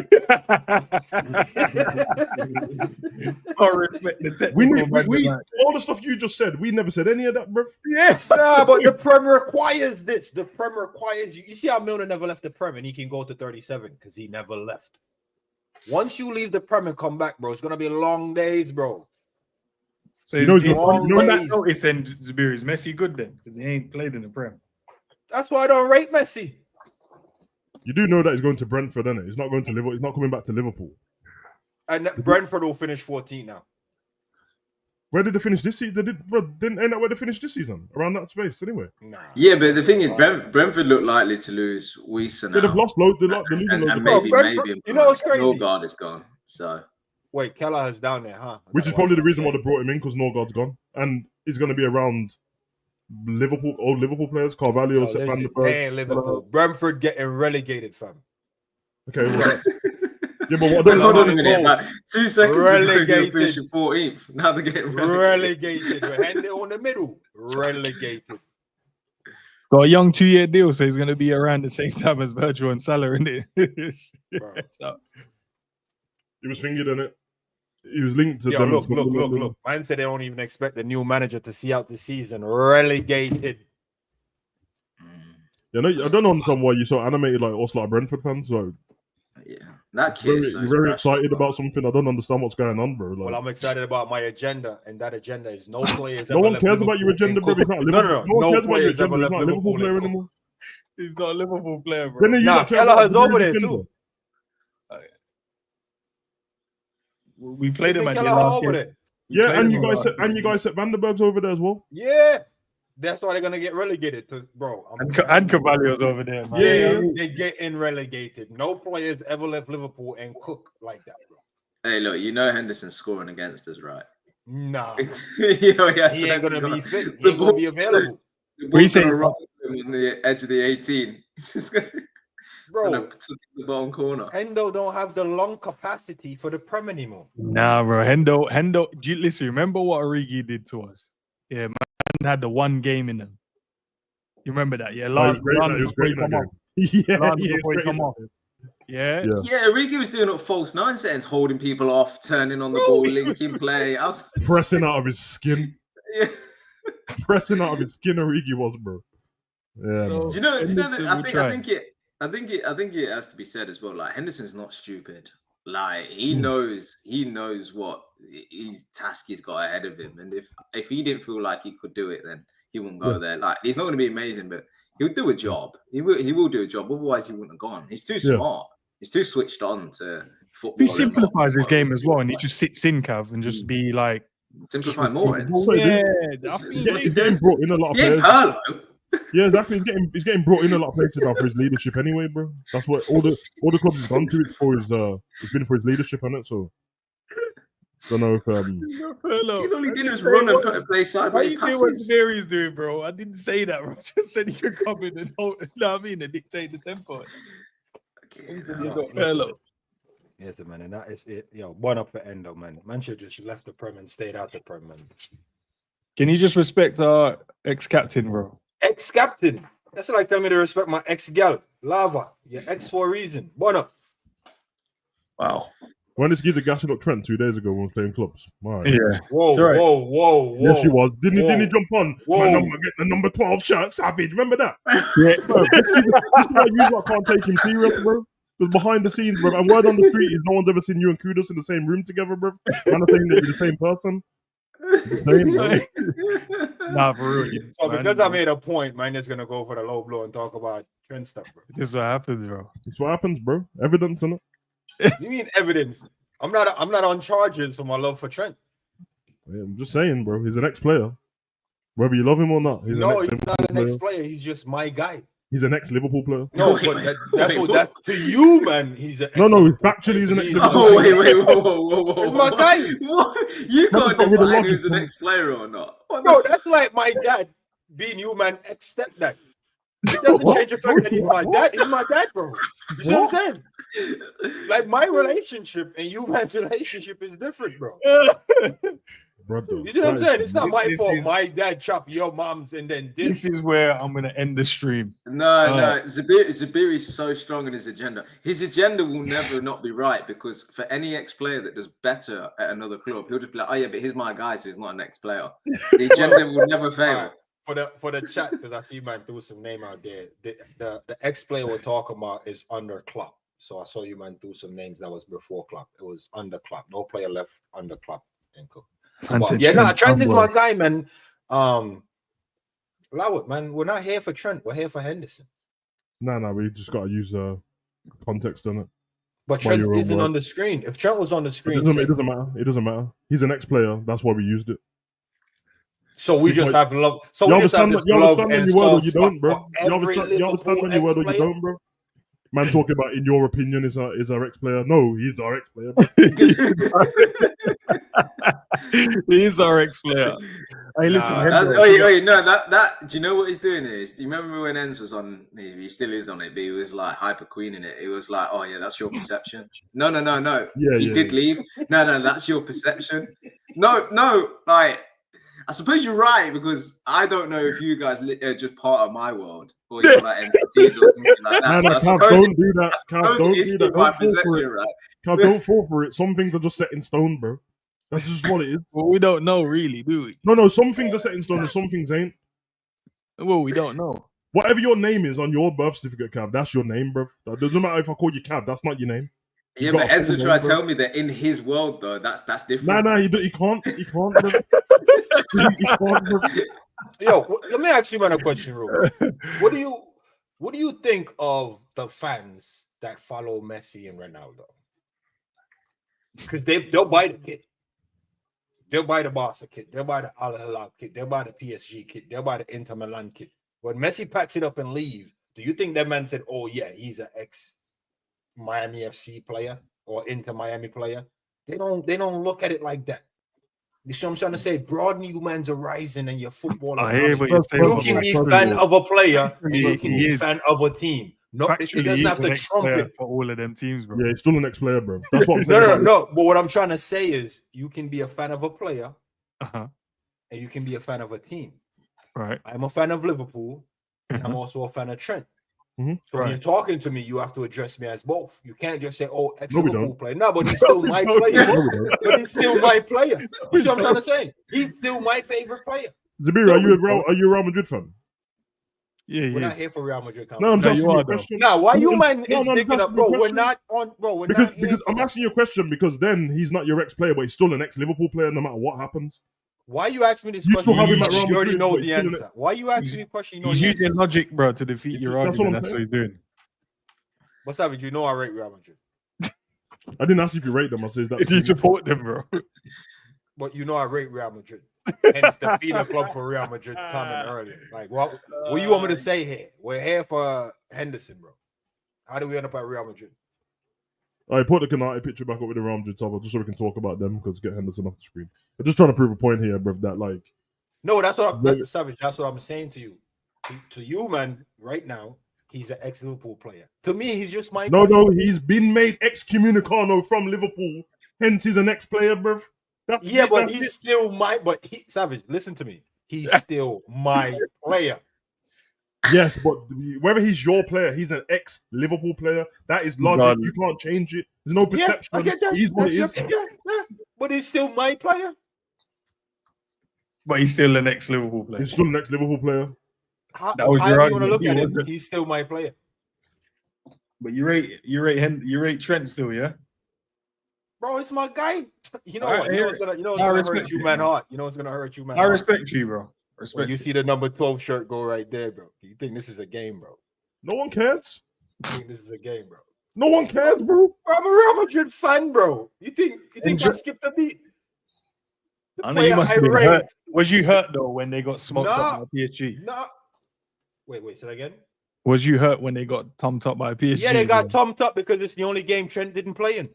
respect the technical. All the stuff you just said, we never said any of that, bro. Yeah, but the Prem requires this. The Prem requires you. You see how Milner never left the Prem and he can go to 37 because he never left. Once you leave the Prem and come back, bro, it's gonna be long days, bro. So you know that notice then, Zabir, is Messi good then because he ain't played in the Prem. That's why I don't rate Messi. You do know that he's going to Brentford, isn't it? He's not going to Liverpool. He's not coming back to Liverpool. And Brentford will finish 14th now. Where did they finish this season? Didn't end up where they finished this season? Around that space, anyway. Nah. Yeah, but the thing is, Brentford look likely to lose Weiser now. They've lost loads. And maybe. You know what's crazy? Norgard is gone. So wait, Kelleher's down there, huh? Which is probably the reason why they brought him in because Norgard's gone, and he's going to be around old Liverpool players, Carvalho, Van der Berg. Liverpool. Brentford getting relegated, fam. Okay, well, yeah, but what hold on a minute. Like 2 seconds relegated. Finishing 14th. Now they're getting relegated. We're handing it on the middle. Relegated. Got a young 2-year deal, so he's going to be around the same time as Virgil and Salah, isn't it? So. He was fingered in it. He was linked to them. Look. Man said they don't even expect the new manager to see out the season. Relegated. Yeah, no, I don't understand why you're so animated like us, like Brentford fans. So yeah, that kid you're very excited about something. I don't understand what's going on, bro. Like, well, I'm excited about my agenda, and that agenda is no players. No one cares about your agenda, bro. He's not Liverpool. No one cares about your agenda. He's not a Liverpool player anymore. He's not a Liverpool player, bro. Nah, Kelleher's over there too. We played him at the last game. Yeah, and you guys set Van der Berg's over there as well. Yeah, that's why they're gonna get relegated, bro. And Carvalho's over there, man. Yeah, they getting relegated. No players ever left Liverpool and cook like that, bro. Hey, look, you know Henderson's scoring against us, right? Nah, he ain't gonna be fit. He ain't gonna be available. We say on the edge of the 18. He's just gonna. Bro, the bottom corner. Hendo don't have the lung capacity for the Prem anymore. Nah, bro. Hendo. Listen, remember what Origi did to us? Yeah, man had the one game in him. You remember that? Yeah, last before he come off. Before he come off. Yeah. Origi was doing up false 9 settings, holding people off, turning on the ball, linking play. I was pressing out of his skin. Yeah, pressing out of his skin. Origi was, bro. Yeah. So, do you know that, I think it has to be said as well. Like Henderson's not stupid. Like he knows what his task he's got ahead of him. And if he didn't feel like he could do it, then he wouldn't go there. Like, he's not going to be amazing, but he'll do a job. He will do a job. Otherwise, he wouldn't have gone. He's too smart. He's too switched on to football. If he simplifies his game as well, and he just sits in, Cav, and just be like simplify more. He's getting brought in a lot of players. Yeah, exactly. He's getting brought in a lot of places now for his leadership anyway, bro. That's what all the clubs have done to it for his it's been for his leadership, hasn't it? So don't know if all he did was run and put a play sideways passes. What Gary's doing, bro? I didn't say that, bro. I just said he could come in and hold, you know what I mean, and dictate the tempo. Yes, man, and that is it. Yo, one up for Endo, man. Man should just left the Prem and stayed out the Prem, man. Can you just respect our ex-captain, bro? Ex-captain. That's like telling me to respect my ex-gal. Lava. Your ex for a reason. One up. Wow. When this geezer gassing up Trent 2 days ago when we was playing clubs. Right. Yeah. Whoa. Yes, he was. Didn't he jump on? Get the number 12 shirt, Savage. Remember that? Yeah. Bro, this is why you can't take him serious, bro. Because behind the scenes, bro, and word on the street is no one's ever seen you and Kudos in the same room together, bro. Man, I think that you're the same person. Nah, for real. So because I made a point, man is gonna go for the low blow and talk about Trent stuff, bro. This is what happens, bro. This is what happens, bro. Evidence, innit? You mean evidence? I'm not on charges for my love for Trent. Yeah, I'm just saying, bro. He's an ex-player. Whether you love him or not. He's not an ex-player. He's just my guy. He's an ex-Liverpool player. No, but that's to you, man. He's an no. Factually, he's an ex-Liverpool player. Whoa. He's my guy. What? You can't define who's an ex-player or not. No, that's like my dad being you, man, ex-stepdad. It doesn't change the fact that he's my dad. He's my dad, bro. You see what I'm saying? Like, my relationship and you man's relationship is different, bro. Brother, you see what I'm saying? It's not my fault. My dad chopped your mom's and then did. This is where I'm gonna end the stream. No. Zabir is so strong in his agenda. His agenda will never not be right, because for any ex-player that does better at another club, he'll just be like, "Oh yeah, but he's my guy, so he's not an ex-player." The agenda will never fail. For the chat, because I see man threw some name out there. The ex-player we're talking about is under Klopp. So I saw you man threw some names that was before Klopp. It was under Klopp. No player left under Klopp and Cook. Trent is my guy, man. Allow it, man. We're not here for Trent. We're here for Henderson. No, we just got to use context on it. But Trent isn't on the screen. If Trent was on the screen, it doesn't matter. It doesn't matter. He's an ex-player. That's why we used it. So we just have love. So we just have this love and soft spot for every Liverpool ex-player. Bro. Man talking about, in your opinion, is our ex-player. No, he's our ex-player. He's our ex-player. Hey, listen. Do you know what he's doing is? Do you remember when Enz was on? He still is on it, but he was like hyper queening it. It was like, oh yeah, that's your perception. No. He did leave. No, that's your perception. No. Like, I suppose you're right, because I don't know if you guys are just part of my world. Or you're like entities or something like that. Cav, don't do that. Cav, don't do that. Don't fall for it. Right? Cav, don't fall for it. Some things are just set in stone, bro. That's just what it is. Well, we don't know, really, do we? No. Some things are set in stone and some things ain't. Well, we don't know. Whatever your name is on your birth certificate, Cav, that's your name, bro. That doesn't matter if I call you Cav. That's not your name. Yeah, but Enzo tried to tell me that in his world, though, that's different. Nah, he can't. He can't, bro. He can't, bro. Yo, let me ask you man a question, Ruben. What do you think of the fans that follow Messi and Ronaldo? Because they'll buy the kit. They'll buy the Barca kit. They'll buy the Al Hilal kit. They'll buy the PSG kit. They'll buy the Inter Milan kit. When Messi packs it up and leaves, do you think that man said, oh, yeah, he's an ex-Miami FC player or Inter Miami player? They don't look at it like that. You see what I'm trying to say? Broaden you man's horizon and your football. You can be fan of a player and you can be fan of a team. No, it doesn't have to trump it for all of them teams, bro. Yeah, he's still an ex-player, bro. That's what I'm saying. No. But what I'm trying to say is you can be a fan of a player and you can be a fan of a team. Right. I'm a fan of Liverpool and I'm also a fan of Trent. So when you're talking to me, you have to address me as both. You can't just say, "Oh, ex-Liverpool player." No, but he's still my player. But he's still my player. You see what I'm trying to say? He's still my favorite player. Zabir, are you a Real Madrid fan? Yeah, We're not yes. here for Real Madrid. No, I'm No, just you asking you are, a though. question. Nah, why you No, man no, is I'm thinking just up, bro? asking you a We're question. not on, bro. We're Because not here for I'm that. asking you a question because then he's not your ex-player, but he's still an ex-Liverpool player no matter what happens. Why you asking me this You still question? have him at You Real already Madrid, know but he's the still an answer. Why you asking me a question? You know He's the using answer. logic, bro, to defeat your That's what argument. I'm That's what saying. he's doing. But Savage, you know I rate Real Madrid. I didn't ask if you rate them. I said that. Do you support them, bro? But you know I rate Real Madrid. Hence the FINA club for Real Madrid comment earlier. Like, what you want me to say here? We're here for Henderson, bro. How do we end up at Real Madrid? I put the Konate picture back up with the Real Madrid top, just so we can talk about them because get Henderson off the screen. I'm just trying to prove a point here, bro. That like, No, that's what Savage. That's what I'm saying to you. To you, man. Right now, he's an ex-Liverpool player. To me, he's just my player. no, he's been made excommunicado from Liverpool. Hence, he's an ex-player, bro. But he's still my. But Savage, listen to me. He's still my player. Yes, but whether he's your player, he's an ex-Liverpool player. That is logic. God. You can't change it. There's no perception. Yeah, I get that. He's what he is. Yeah. But he's still my player. But he's still an ex-Liverpool player. He's still an ex-Liverpool player. How That was do your you want to argument. look He at it? wasn't. He's still my player. But you rate Trent still, yeah? Bro, it's my guy. You know All right, what? You know what's gonna hurt you, man. Heart. You know what's gonna hurt you, man. I Heart. respect you, bro. Respect. When you see the number 12 shirt go right there, bro. You think this is a game, bro? No one cares. You think this is a game, bro? No one cares, bro. Bro, I'm a Real Madrid fan, bro. You think I skipped a beat? The I know you player must have been ranked- hurt. Was you hurt though when they got smoked up by PSG? No. Wait, say that again? Was you hurt when they got thumped up by PSG? Yeah, they got thumped up because it's the only game Trent didn't play in.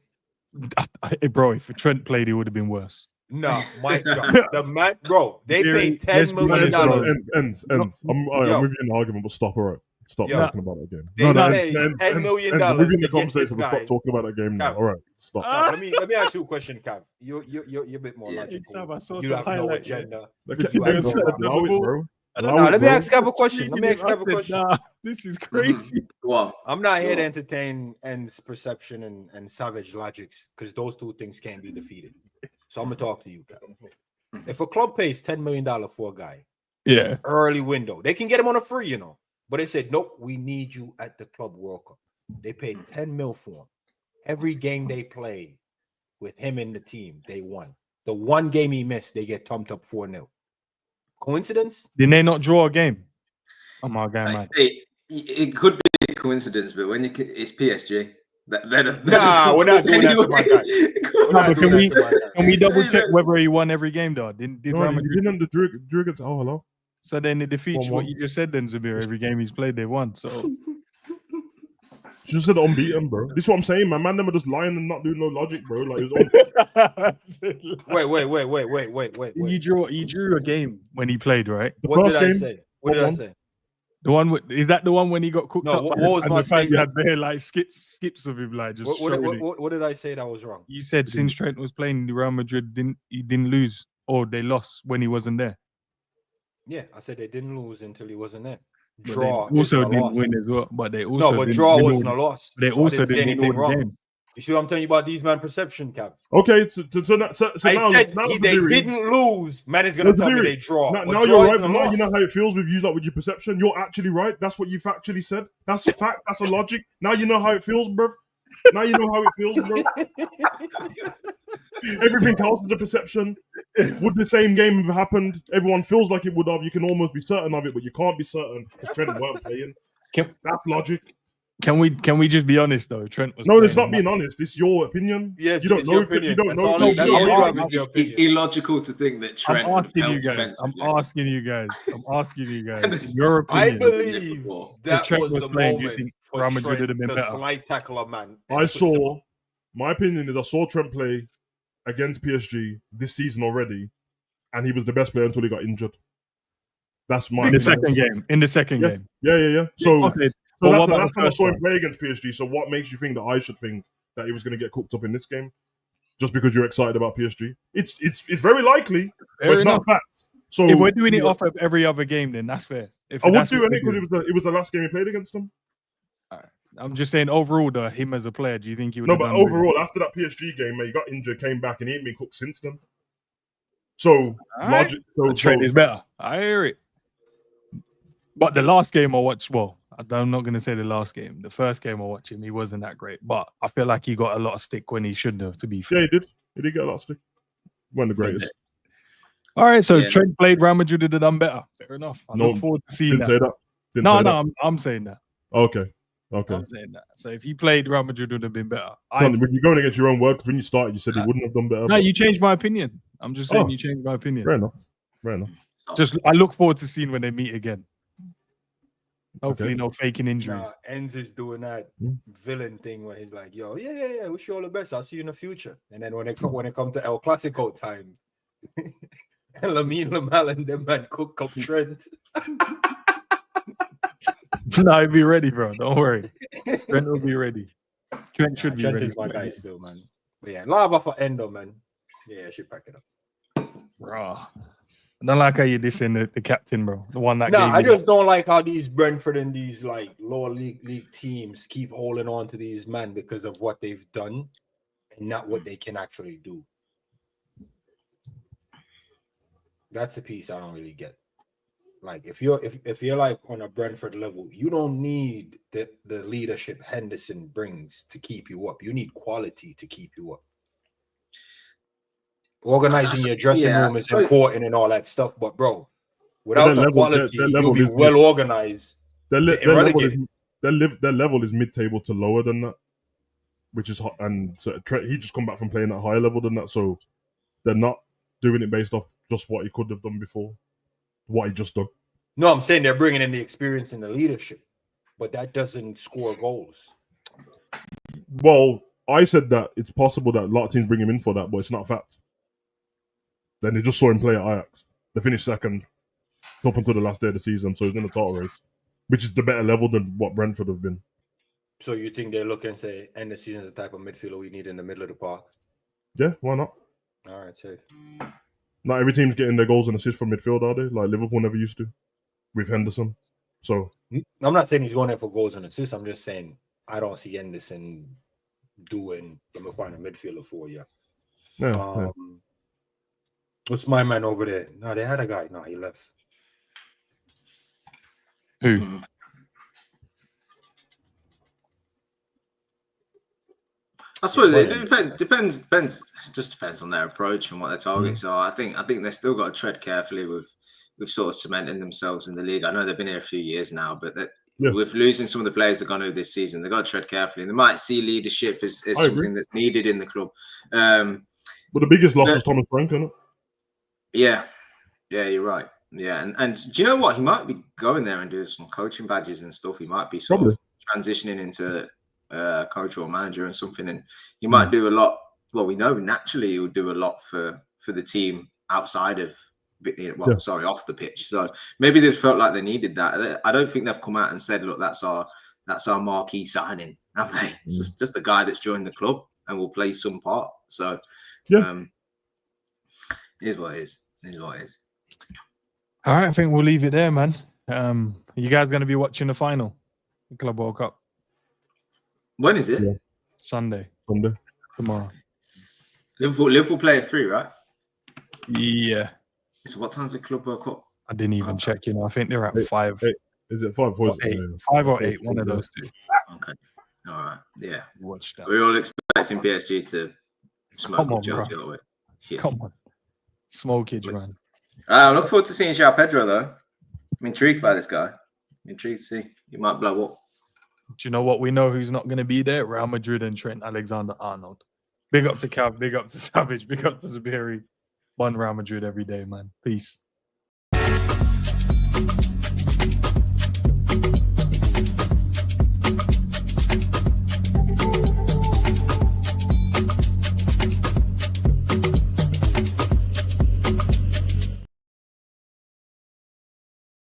Bro, if Trent played, it would have been worse. No, Mike, the man, bro, they paid Let's $10 be million. honest, bro. Ends. I'm with you in the argument, but stop. All right, stop Yo. talking about that game. They paid $10 million We're in the to get this conversation. But guy. stop talking about that game now. Cav. All right, stop. Now, let me ask you a question, Cav. You're a bit more logical. You have no agenda. Allow it, bro. Now, let me ask Cav a question. Nah, this is crazy. Wow. I'm not here to entertain End's perception and Savage logics because those two things can't be defeated. So I'm gonna talk to you, Cav. If a club pays $10 million for a guy, Yeah. early window, they can get him on a free, But they said, nope, we need you at the Club World Cup. They paid 10 mil for him. Every game they played with him in the team, they won. The one game he missed, they get thumped up 4-0. Coincidence? Did they not draw a game? Oh my god, man. It could be a coincidence, but when it's PSG, Nah, we're not doing that to my guy. We're not doing that to my guy. Can we double check whether he won every game though? Did No, Real he Madrid? didn't. The Dragons. Oh, hello. So then it defeats 1-1. what you just said then, Zabir. Every game he's played, they won. So She just said unbeaten, bro. This is what I'm saying, man. Man, them are just lying and not doing no logic, bro. Like it was Wait. You drew a game when he played, right? What did first I game, say? What did I 1-1. say? The one with, is that the one when he got cooked No, up? what by- was and my the fact you statement? had there like skips of him, like just showing it. What did I say that was wrong? You said since Trent was playing, the Real Madrid didn't lose or they lost when he wasn't there. Yeah, I said they didn't lose until he wasn't there. But Draw they also isn't a didn't loss. win as well. But they also No, but didn't draw win all wasn't a the- loss. They So I also didn't say didn't win anything all the wrong. games. You see what I'm telling you about these man perception, Cap? Okay, so now, I said now they Zabiri- didn't lose. Man is gonna No, tell me Zabiri, they draw. Now, But now draw you're right, isn't a but now loss. you know how it feels with you, like with your perception. You're actually right. That's what you've actually said. That's a fact. That's a logic. Now you know how it feels, bro. Now you know how it feels, bro. Everything else is a perception. Would the same game have happened? Everyone feels like it would have. You can almost be certain of it, but you can't be certain because Trent weren't playing. That's logic. Can we just be honest though? Trent was No, it's playing not being honest. It's your opinion. Yes, you don't it's know. your If you opinion. don't That's know. all No, I- that's you all don't you know. have is your It's opinion. illogical to think that Trent I'm would asking help you guys. defensively. I'm asking you guys. In your I opinion, believe that Trent was was the playing, do you moment think for Real Madrid Trent would have been to better? slide tackle a man. My opinion is I saw Trent play against PSG this season already, and he was the best player until he got injured. That's my in the opinion. second game. In the second Yeah. game. Yeah. So, Okay. so But that's what the about last the time I first saw him one? play against PSG. So what makes you think that I should think that he was going to get cooked up in this game just because you're excited about PSG? It's very likely, but Fair it's enough. not fact. So If we're doing it off of every other game, then that's fair. If I would that's do what it we're because doing. it was the last game he played against them. I'm just saying overall, though, him as a player, do you think he would No, have but done better? overall, after that PSG game, mate, he got injured, came back, and he ain't been cooked since then. So All right. logic. The So Trent is better. I hear it. But the last game I watched, well, I'm not going to say the last game. The first game I watched him, he wasn't that great. But I feel like he got a lot of stick when he shouldn't have, to be fair. Yeah, he did. He did get a lot of stick. One of the greatest. All right, so Yeah. Trent played, Real Madrid would have done better. Fair enough. I look forward to seeing Didn't that. say that. Didn't say that. I'm saying that. Okay. I'm saying that. So if he played, Real Madrid would have been better. When you're going against your own word, when you started, you said he wouldn't have done better. No, but- you changed my opinion. I'm just saying Oh. you changed my opinion. Fair enough. Fair enough. Just I look forward to seeing when they meet again. Hopefully, Okay. no faking injuries. Nah, Enz is doing that villain thing where he's like, "Yo, yeah, wish you all the best. I'll see you in the future." And then when it come to El Clasico time, Lamine Lamal and them man cook up Trent. No, he'll be ready, bro. Don't worry. Trent will be ready. Trent should be Trent ready. is my guy still, man. But yeah, lava for Endo, man. Yeah, I should pack it up. Bro. I don't like how you're dissing the captain, bro. The one that No, gave I you just don't like how these Brentford and these like lower league teams keep holding on to these men because of what they've done and not what they can actually do. That's the piece I don't really get. Like if you're like on a Brentford level, you don't need the leadership Henderson brings to keep you up. You need quality to keep you up. Organizing your dressing room is important and all that stuff, but bro, without the quality, you'll be well organized. Their level is mid-table to lower than that, which is hot. And so he just come back from playing at higher level than that, so they're not doing it based off just what he could have done before, what he just done. No, I'm saying they're bringing in the experience and the leadership, but that doesn't score goals. Well, I said that it's possible that a lot of teams bring him in for that, but it's not a fact. Then they just saw him play at Ajax. They finished second up until the last day of the season, so he's in the title race, which is the better level than what Brentford have been. So you think they look and say, end the season is the type of midfielder we need in the middle of the park? Yeah, why not? All right, safe. Not every team's getting their goals and assists from midfield, are they? Like Liverpool never used to with Henderson. So I'm not saying he's going there for goals and assists. I'm just saying I don't see Henderson doing the requiring a midfielder for you. yeah. What's my man over there? No, they had a guy. No, he left. Who? I suppose it depends. Just depends on their approach and what their targets are. I think they still got to tread carefully with sort of cementing themselves in the league. I know they've been here a few years now, but with losing some of the players that gone over this season, they've got to tread carefully. They might see leadership as something that's needed in the club. But the biggest loss was Thomas Frank, isn't it? Yeah, you're right. Yeah, and do you know what? He might be going there and doing some coaching badges and stuff. He might be sort of transitioning into coach or manager and something, and he might do a lot. Well, we know naturally he would do a lot for the team outside of, off the pitch. So maybe they felt like they needed that. I don't think they've come out and said, "Look, that's our marquee signing," have they? It's just a guy that's joined the club and will play some part. So, here's what it is. All right, I think we'll leave it there, man. You guys going to be watching the final, the Club World Cup? When is it? Yeah. Sunday. Tomorrow. Liverpool play at 3, right? Yeah. So what time's the Club World Cup? I didn't even check. I think they're at 5. Is it 5? Or 8? 5 or 8, one of those two. Okay. All right. Yeah. Watch that. We're all expecting PSG to smoke Chelsea all the way. Yeah. Come on. Smoke it, man. I look forward to seeing João Pedro, though. I'm intrigued by this guy. I'm intrigued to see. He might blow up. Do you know what? We know who's not going to be there? Real Madrid and Trent Alexander-Arnold. Big up to Cav, big up to Savage, big up to Zabiri. One Real Madrid every day, man. Peace.